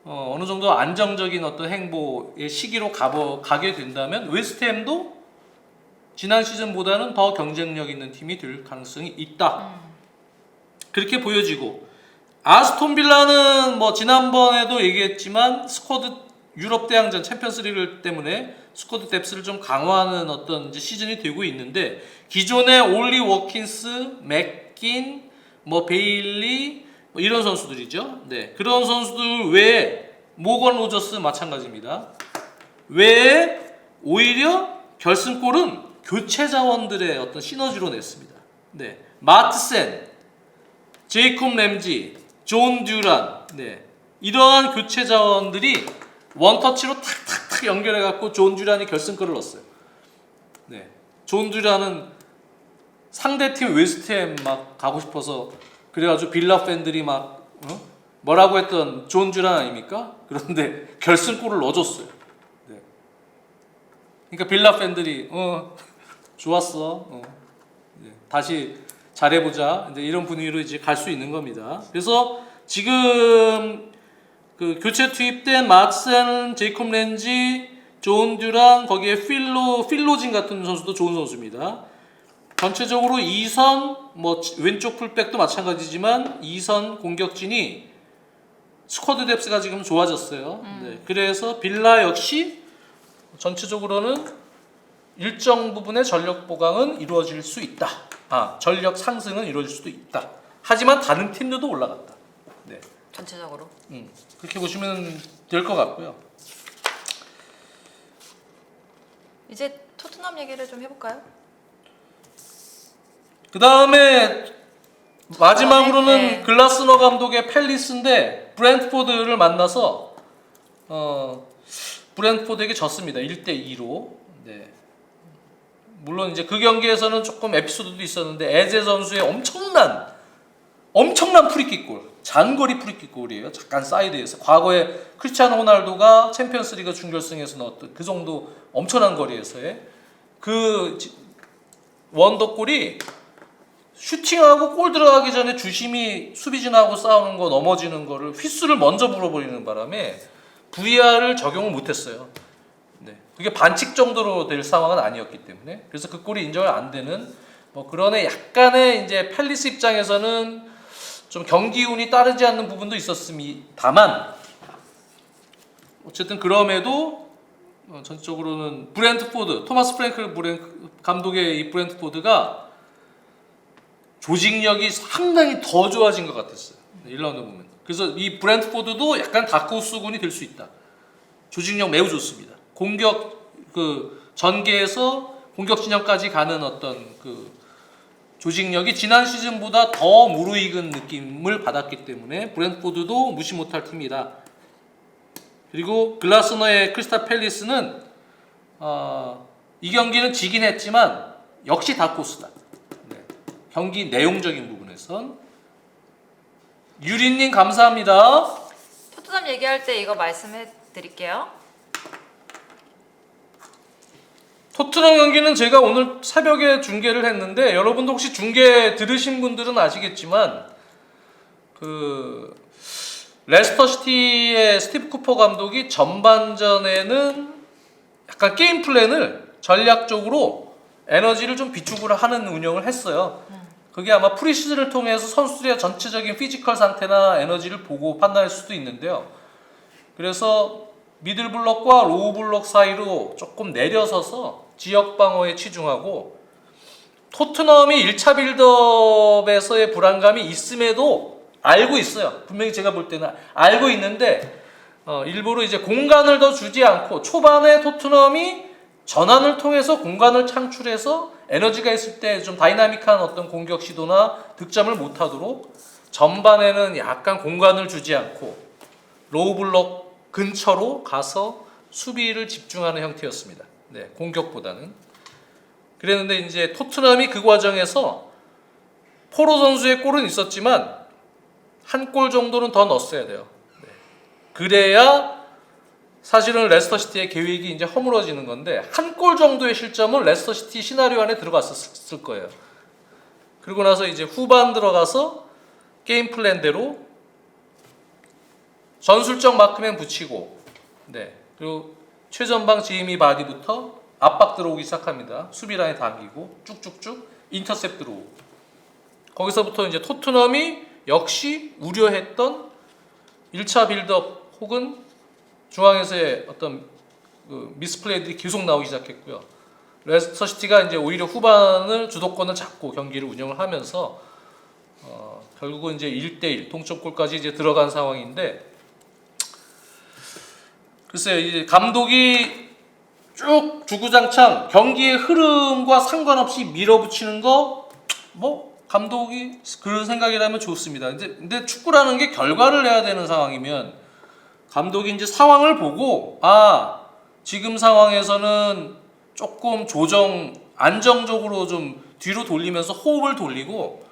어느 정도 안정적인 어떤 행보의 시기로 가게 된다면 웨스트햄도 지난 시즌보다는 더 경쟁력 있는 팀이 될 가능성이 있다. 그렇게 보여지고 아스톤 빌라는 뭐 지난번에도 얘기했지만 스쿼드 유럽 대항전 챔피언스리그 때문에 스쿼드 뎁스를 좀 강화하는 어떤 이제 시즌이 되고 있는데 기존의 올리 워킨스, 맥긴, 뭐 베일리 뭐 이런 선수들이죠. 네, 그런 선수들 외에 모건 로저스 마찬가지입니다. 외에 오히려 결승골은 교체 자원들의 어떤 시너지로 냈습니다. 네, 마트센, 제이콥 램지, 존 듀란, 네, 이러한 교체 자원들이 원터치로 탁탁탁 연결해갖고 존 듀란이 결승골을 넣었어요. 네, 존 듀란은 상대팀 웨스트햄 막 가고 싶어서 그래가지고 빌라 팬들이 막 뭐라고 했던 존 듀란 아닙니까? 그런데 결승골을 넣어줬어요. 네. 그러니까 빌라 팬들이 좋았어. 네, 다시 잘해보자. 이제 이런 분위기로 이제 갈 수 있는 겁니다. 그래서 지금 그 교체 투입된 마트센, 제이콥 렌지, 존 듀란, 거기에 필로진 같은 선수도 좋은 선수입니다. 전체적으로 2선, 뭐 왼쪽 풀백도 마찬가지지만 2선 공격진이 스쿼드 뎁스가 지금 좋아졌어요. 네, 그래서 빌라 역시 전체적으로는 일정 부분의 전력 보강은 이루어질 수 있다. 전력 상승은 이루어질 수도 있다. 하지만 다른 팀들도 올라갔다. 네. 전체적으로. 그렇게 보시면 될 것 같고요. 이제 토트넘 얘기를 좀 해볼까요? 그 다음에 마지막으로는 네. 글라스너 감독의 팰리스인데 브랜트포드를 만나서 브랜트포드에게 졌습니다. 1대2로. 네. 물론 이제 그 경기에서는 조금 에피소드도 있었는데 에제 선수의 엄청난 프리킥골, 장거리 프리킥골이에요. 잠깐 사이드에서 과거에 크리스티아노 호날두가 챔피언스리그 준결승에서 넣었던 그 정도 엄청난 거리에서의 그 원더골이 슈팅하고 골 들어가기 전에 주심이 수비진하고 싸우는 거 넘어지는 거를 휘슬을 먼저 불어버리는 바람에 VR을 적용을 못했어요. 네, 그게 반칙 정도로 될 상황은 아니었기 때문에 그래서 그 골이 인정을 안 되는 뭐 그런 약간의 이제 팰리스 입장에서는 좀 경기 운이 따르지 않는 부분도 있었습니다만 어쨌든 그럼에도 전적으로는 브랜트포드 토마스 프랭클 감독의 이 브랜트포드가 조직력이 상당히 더 좋아진 것 같았어요. 1라운드 보면. 그래서 이 브랜트포드도 약간 다크호스군이 될 수 있다. 조직력 매우 좋습니다. 공격 그 전개에서 공격 진영까지 가는 어떤 그 조직력이 지난 시즌보다 더 무르익은 느낌을 받았기 때문에 브랜트포드도 무시 못할 팀이다. 그리고 글라스너의 크리스탈 팰리스는 이 경기는 지긴 했지만 역시 다크호스다. 네. 경기 내용적인 부분에선 유리님 감사합니다. 토트넘 얘기할 때 이거 말씀해 드릴게요. 토트넘 경기는 제가 오늘 새벽에 중계를 했는데 여러분도 혹시 중계 들으신 분들은 아시겠지만 그 레스터 시티의 스티브 쿠퍼 감독이 전반전에는 약간 게임 플랜을 전략적으로 에너지를 좀 비축을 하는 운영을 했어요. 그게 아마 프리시즌을 통해서 선수들의 전체적인 피지컬 상태나 에너지를 보고 판단할 수도 있는데요. 그래서 미들 블록과 로우 블록 사이로 조금 내려서서 지역 방어에 치중하고 토트넘이 1차 빌드업에서의 불안감이 있음에도 알고 있어요. 분명히 제가 볼 때는 알고 있는데 일부러 이제 공간을 더 주지 않고 초반에 토트넘이 전환을 통해서 공간을 창출해서 에너지가 있을 때 좀 다이나믹한 어떤 공격 시도나 득점을 못하도록 전반에는 약간 공간을 주지 않고 로우 블록 근처로 가서 수비를 집중하는 형태였습니다. 네, 공격보다는. 그랬는데 이제 토트넘이 그 과정에서 포로 선수의 골은 있었지만 한 골 정도는 더 넣었어야 돼요. 네. 그래야 사실은 레스터시티의 계획이 이제 허물어지는 건데 한 골 정도의 실점은 레스터시티 시나리오 안에 들어갔을 거예요. 그리고 나서 이제 후반 들어가서 게임 플랜대로 전술적 마크맨 붙이고, 네, 그리고 최전방 제이미 바디부터 압박 들어오기 시작합니다. 수비 라인 당기고 쭉쭉쭉 인터셉 들어오고, 거기서부터 이제 토트넘이 역시 우려했던 1차 빌드업 혹은 중앙에서의 어떤 그 미스플레이들이 계속 나오기 시작했고요. 레스터시티가 이제 오히려 후반을 주도권을 잡고 경기를 운영을 하면서 결국은 이제 1대1 동점골까지 이제 들어간 상황인데, 글쎄요, 이제 감독이 쭉 주구장창 경기의 흐름과 상관없이 밀어붙이는 거, 뭐 감독이 그런 생각이라면 좋습니다. 근데 축구라는 게 결과를 내야 되는 상황이면 감독이 이제 상황을 보고 지금 상황에서는 조금 안정적으로 좀 뒤로 돌리면서 호흡을 돌리고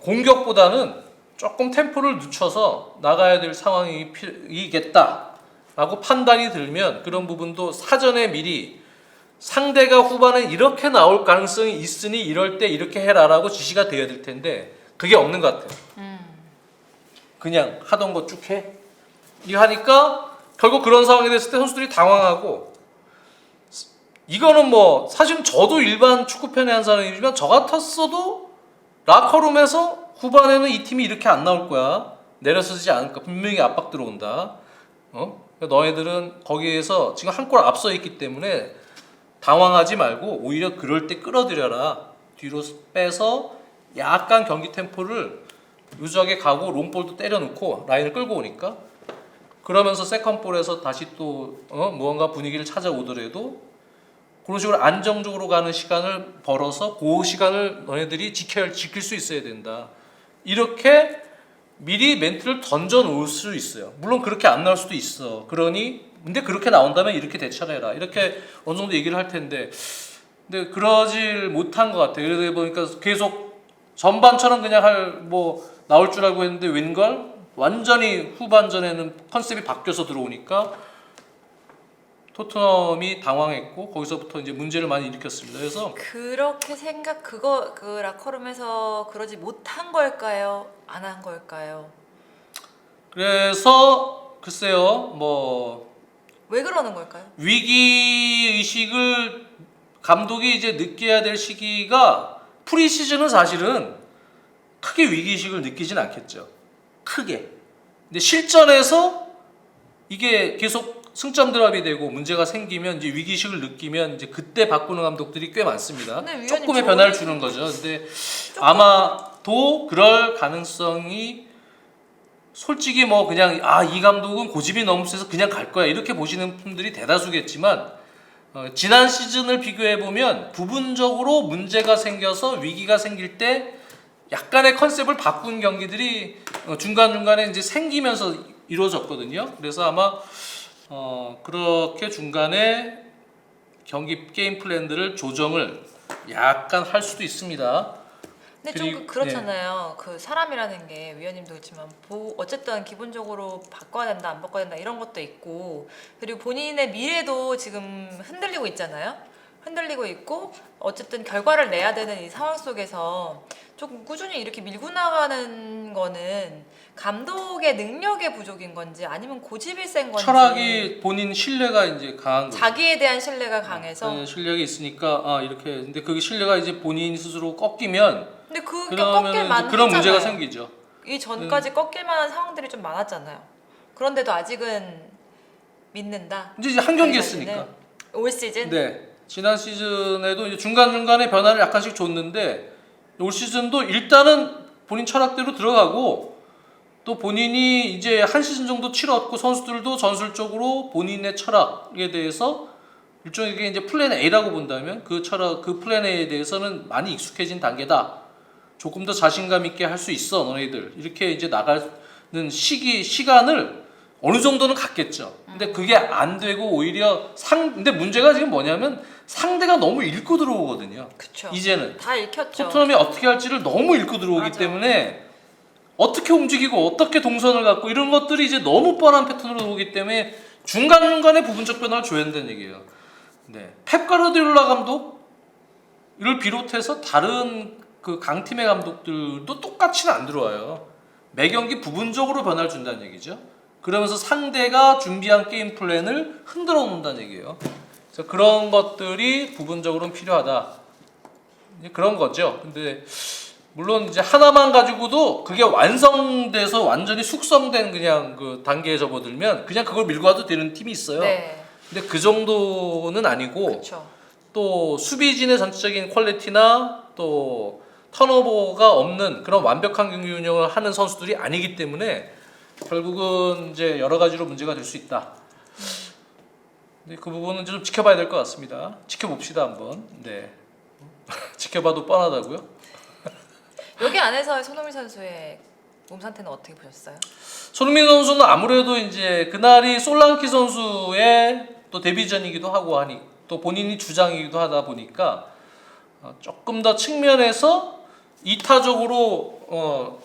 공격보다는 조금 템포를 늦춰서 나가야 될 상황이겠다라고 판단이 들면 그런 부분도 사전에 미리 상대가 후반에 이렇게 나올 가능성이 있으니 이럴 때 이렇게 해라라고 지시가 되어야 될 텐데 그게 없는 것 같아요. 그냥 하던 거 쭉 해. 이거 하니까 결국 그런 상황이 됐을 때 선수들이 당황하고, 이거는 뭐 사실 저도 일반 축구팬의 한 사람이지만 저 같았어도 라커룸에서 후반에는 이 팀이 이렇게 안 나올 거야, 내려서지 않을까, 분명히 압박 들어온다, 너희들은 거기에서 지금 한 골 앞서 있기 때문에 당황하지 말고 오히려 그럴 때 끌어들여라, 뒤로 빼서 약간 경기 템포를 유지하게 가고 롱볼도 때려놓고 라인을 끌고 오니까, 그러면서 세컨볼에서 다시 또 무언가 분위기를 찾아오더라도 그런 식으로 안정적으로 가는 시간을 벌어서 그 시간을 너네들이 지킬 수 있어야 된다, 이렇게 미리 멘트를 던져 놓을 수 있어요. 물론 그렇게 안 나올 수도 있어. 근데 그렇게 나온다면 이렇게 대처를 해라, 이렇게 어느 정도 얘기를 할 텐데, 근데 그러질 못한 것 같아요. 그러다 보니까 계속 전반처럼 그냥 나올 줄 알고 했는데 웬걸 완전히 후반전에는 컨셉이 바뀌어서 들어오니까 토트넘이 당황했고 거기서부터 이제 문제를 많이 일으켰습니다. 그래서 그렇게 그 라커룸에서 그러지 못한 걸까요? 안 한 걸까요? 그래서 글쎄요, 왜 그러는 걸까요? 위기 의식을 감독이 이제 느껴야 될 시기가, 프리시즌은 사실은 크게 위기 의식을 느끼진 않겠죠. 크게. 근데 실전에서 이게 계속 승점 드랍이 되고 문제가 생기면 이제 위기의식을 느끼면 이제 그때 바꾸는 감독들이 꽤 많습니다. 조금의 변화를 주는 거죠. 근데 아마도 그럴 가능성이, 솔직히 그냥 이 감독은 고집이 너무 세서 그냥 갈 거야, 이렇게 보시는 분들이 대다수겠지만, 지난 시즌을 비교해 보면 부분적으로 문제가 생겨서 위기가 생길 때 약간의 컨셉을 바꾼 경기들이 중간중간에 이제 생기면서 이루어졌거든요. 그래서 아마 그렇게 중간에 경기 게임 플랜들을 조정을 약간 할 수도 있습니다. 근데 좀 그렇잖아요. 그 사람이라는 게 위원님도 그렇지만 어쨌든 기본적으로 바꿔야 된다, 안 바꿔야 된다, 이런 것도 있고, 그리고 본인의 미래도 지금 흔들리고 있잖아요. 흔들리고 있고, 어쨌든 결과를 내야 되는 이 상황 속에서 조금 꾸준히 이렇게 밀고 나가는 거는 감독의 능력의 부족인 건지 아니면 고집이 센 건지, 철학이, 본인 신뢰가 이제 강한 거죠. 자기에 대한 신뢰가 강해서 신뢰가 있으니까 이렇게, 근데 그게 신뢰가 이제 본인 스스로 꺾이면, 근데 그게 꺾일 만하잖아요. 그런 문제가 생기죠. 이 전까지 꺾일 만한 상황들이 좀 많았잖아요. 그런데도 아직은 믿는다. 이제 한 경기 했으니까. 올 시즌? 네. 지난 시즌에도 이제 중간중간에 변화를 약간씩 줬는데 올 시즌도 일단은 본인 철학대로 들어가고, 또 본인이 이제 한 시즌 정도 치렀고 선수들도 전술적으로 본인의 철학에 대해서 일종의 이제 플랜 A라고 본다면 그 철학, 그 플랜 A에 대해서는 많이 익숙해진 단계다. 조금 더 자신감 있게 할 수 있어 너희들, 이렇게 이제 나가는 시간을 어느 정도는 갔겠죠. 근데 그게 안 되고 오히려 근데 문제가 지금 뭐냐면 상대가 너무 읽고 들어오거든요. 그쵸. 이제는 다 읽혔죠. 토트넘이 어떻게 할지를 너무 읽고 들어오기 맞아. 때문에 어떻게 움직이고 어떻게 동선을 갖고 이런 것들이 이제 너무 뻔한 패턴으로 오기 때문에 중간중간에 부분적 변화를 줘야 된다는 얘기예요. 네. 펩 가르디올라 감독을 비롯해서 다른 그 강팀의 감독들도 똑같이는 안 들어와요. 매 경기 부분적으로 변화를 준다는 얘기죠. 그러면서 상대가 준비한 게임 플랜을 흔들어 놓는다는 얘기예요. 그래서 그런 것들이 부분적으로는 필요하다. 그런 거죠. 근데 물론 이제 하나만 가지고도 그게 완성돼서 완전히 숙성된 그냥 그 단계에 접어들면 그냥 그걸 밀고 와도 되는 팀이 있어요. 네. 근데 그 정도는 아니고 그렇죠. 또 수비진의 전체적인 퀄리티나 또 턴오버가 없는 그런 완벽한 경기 운영을 하는 선수들이 아니기 때문에 결국은 이제 여러 가지로 문제가 될 수 있다. 근데 그 부분은 좀 지켜봐야 될 것 같습니다. 지켜봅시다 한번. 네. 지켜봐도 뻔하다고요? 여기 안에서의 손흥민 선수의 몸 상태는 어떻게 보셨어요? 손흥민 선수는 아무래도 이제 그날이 솔랑키 선수의 또 데뷔전이기도 하고 하니 또 본인이 주장이기도 하다 보니까 조금 더 측면에서 이타적으로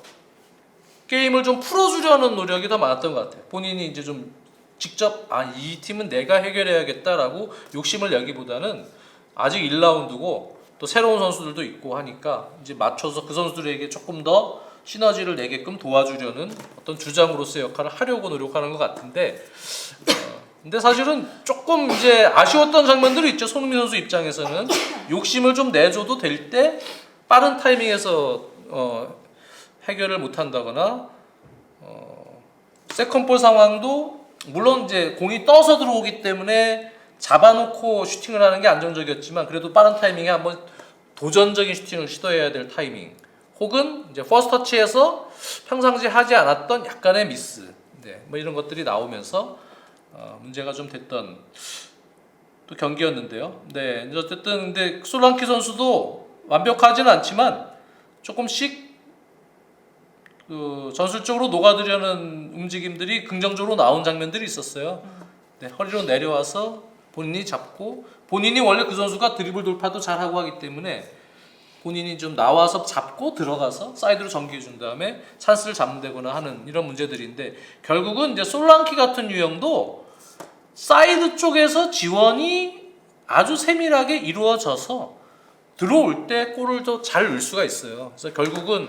게임을 좀 풀어주려는 노력이 더 많았던 것 같아요. 본인이 이제 좀 직접 이 팀은 내가 해결해야겠다라고 욕심을 내기보다는 아직 1라운드고 또 새로운 선수들도 있고 하니까 이제 맞춰서 그 선수들에게 조금 더 시너지를 내게끔 도와주려는 어떤 주장으로서의 역할을 하려고 노력하는 것 같은데 근데 사실은 조금 이제 아쉬웠던 장면들이 있죠. 손흥민 선수 입장에서는 욕심을 좀 내줘도 될 때 빠른 타이밍에서 해결을 못한다거나 세컨볼 상황도 물론 이제 공이 떠서 들어오기 때문에 잡아놓고 슈팅을 하는 게 안정적이었지만 그래도 빠른 타이밍에 한번 도전적인 슈팅을 시도해야 될 타이밍 혹은 이제 퍼스트 터치에서 평상시 하지 않았던 약간의 미스 뭐 이런 것들이 나오면서 문제가 좀 됐던 또 경기였는데요. 네, 어쨌든 근데 솔랑키 선수도 완벽하지는 않지만 조금씩 그 전술적으로 녹아들려는 움직임들이 긍정적으로 나온 장면들이 있었어요. 네, 허리로 내려와서 본인이 잡고 본인이 원래 그 선수가 드리블 돌파도 잘하고 하기 때문에 본인이 좀 나와서 잡고 들어가서 사이드로 전개해 준 다음에 찬스를 잡는다거나 하는 이런 문제들인데 결국은 이제 솔랑키 같은 유형도 사이드 쪽에서 지원이 아주 세밀하게 이루어져서 들어올 때 골을 더 잘 넣을 수가 있어요. 그래서 결국은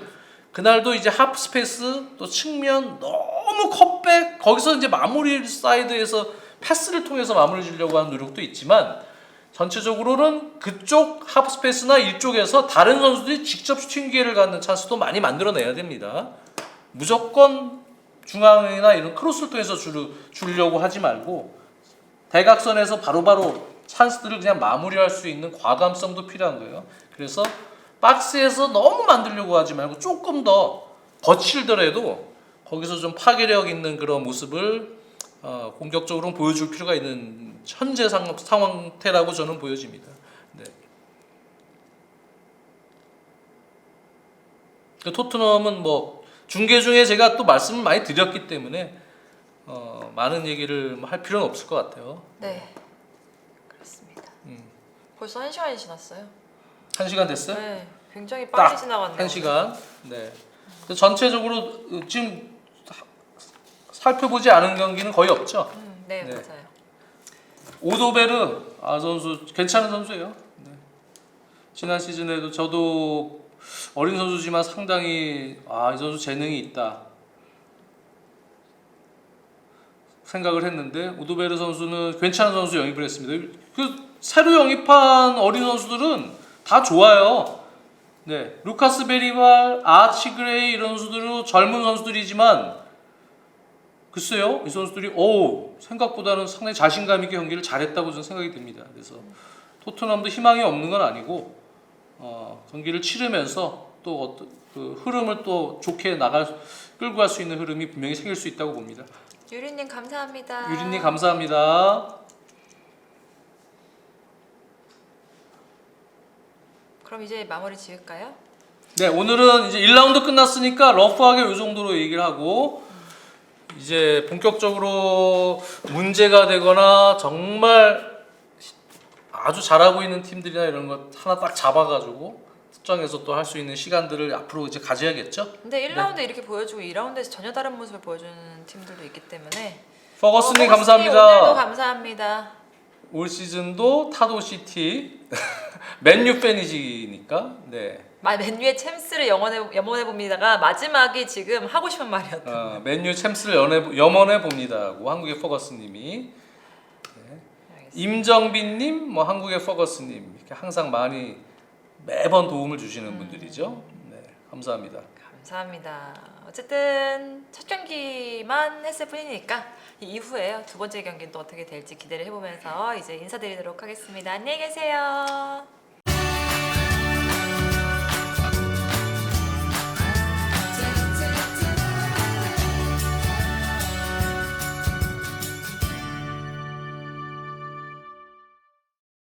그날도 이제 하프 스페이스 또 측면 너무 컷백 거기서 이제 마무리 사이드에서 패스를 통해서 마무리 주려고 하는 노력도 있지만 전체적으로는 그쪽 하프 스페이스나 이쪽에서 다른 선수들이 직접 슈팅 기회를 갖는 찬스도 많이 만들어내야 됩니다. 무조건 중앙이나 이런 크로스를 통해서 주려고 하지 말고 대각선에서 바로바로 찬스들을 그냥 마무리할 수 있는 과감성도 필요한 거예요. 그래서 박스에서 너무 만들려고 하지 말고 조금 더 거칠더라도 거기서 좀 파괴력 있는 그런 모습을 공격적으로 보여줄 필요가 있는 현재 상황태라고 저는 보여집니다. 네. 토트넘은 뭐 중계 중에 제가 또 말씀을 많이 드렸기 때문에 많은 얘기를 할 필요는 없을 것 같아요. 네, 그렇습니다. 벌써 1시간이 지났어요. 1시간 됐어요? 네, 굉장히 빨리 딱 지나갔네요. 1시간. 네. 전체적으로 지금 살펴보지 않은 경기는 거의 없죠. 네, 네. 맞아요. 오도베르 선수 괜찮은 선수예요. 네. 지난 시즌에도 저도 어린 선수지만 상당히 이 선수 재능이 있다 생각을 했는데 오도베르 선수는 괜찮은 선수 영입을 했습니다. 그 새로 영입한 어린 선수들은 다 좋아요. 네, 루카스 베리발, 아치 그레이 이런 선수들은 젊은 선수들이지만 글쎄요, 이 선수들이 생각보다는 상당히 자신감 있게 경기를 잘했다고 저는 생각이 듭니다. 그래서 토트넘도 희망이 없는 건 아니고 경기를 치르면서 또 어떤 그 흐름을 또 좋게 끌고 갈 수 있는 흐름이 분명히 생길 수 있다고 봅니다. 유리님 감사합니다. 유리님 감사합니다. 그럼 이제 마무리 지을까요? 네, 오늘은 이제 1라운드 끝났으니까 러프하게 이 정도로 얘기를 하고 이제 본격적으로 문제가 되거나 정말 아주 잘하고 있는 팀들이나 이런 것 하나 딱 잡아가지고 특정해서 또 할 수 있는 시간들을 앞으로 이제 가져야겠죠. 근데 1라운드 이렇게 보여주고 2라운드에서 전혀 다른 모습을 보여주는 팀들도 있기 때문에 퍼거슨님 퍼거슨님 감사합니다. 오늘도 감사합니다. 올 시즌도 타도 시티 맨유 팬이시니까 네. 맨유의 챔스를 염원해 봅니다가 마지막이 지금 하고 싶은 말이었다. 맨유 챔스를 염원해 봅니다고 한국의 퍼거슨님이 임정빈님 뭐 한국의 퍼거슨님 이렇게 항상 많이 매번 도움을 주시는 분들이죠. 네, 감사합니다. 감사합니다. 어쨌든 첫 경기만 했을 뿐이니까 이후에 두 번째 경기는 또 어떻게 될지 기대를 해보면서 이제 인사드리도록 하겠습니다. 안녕히 계세요.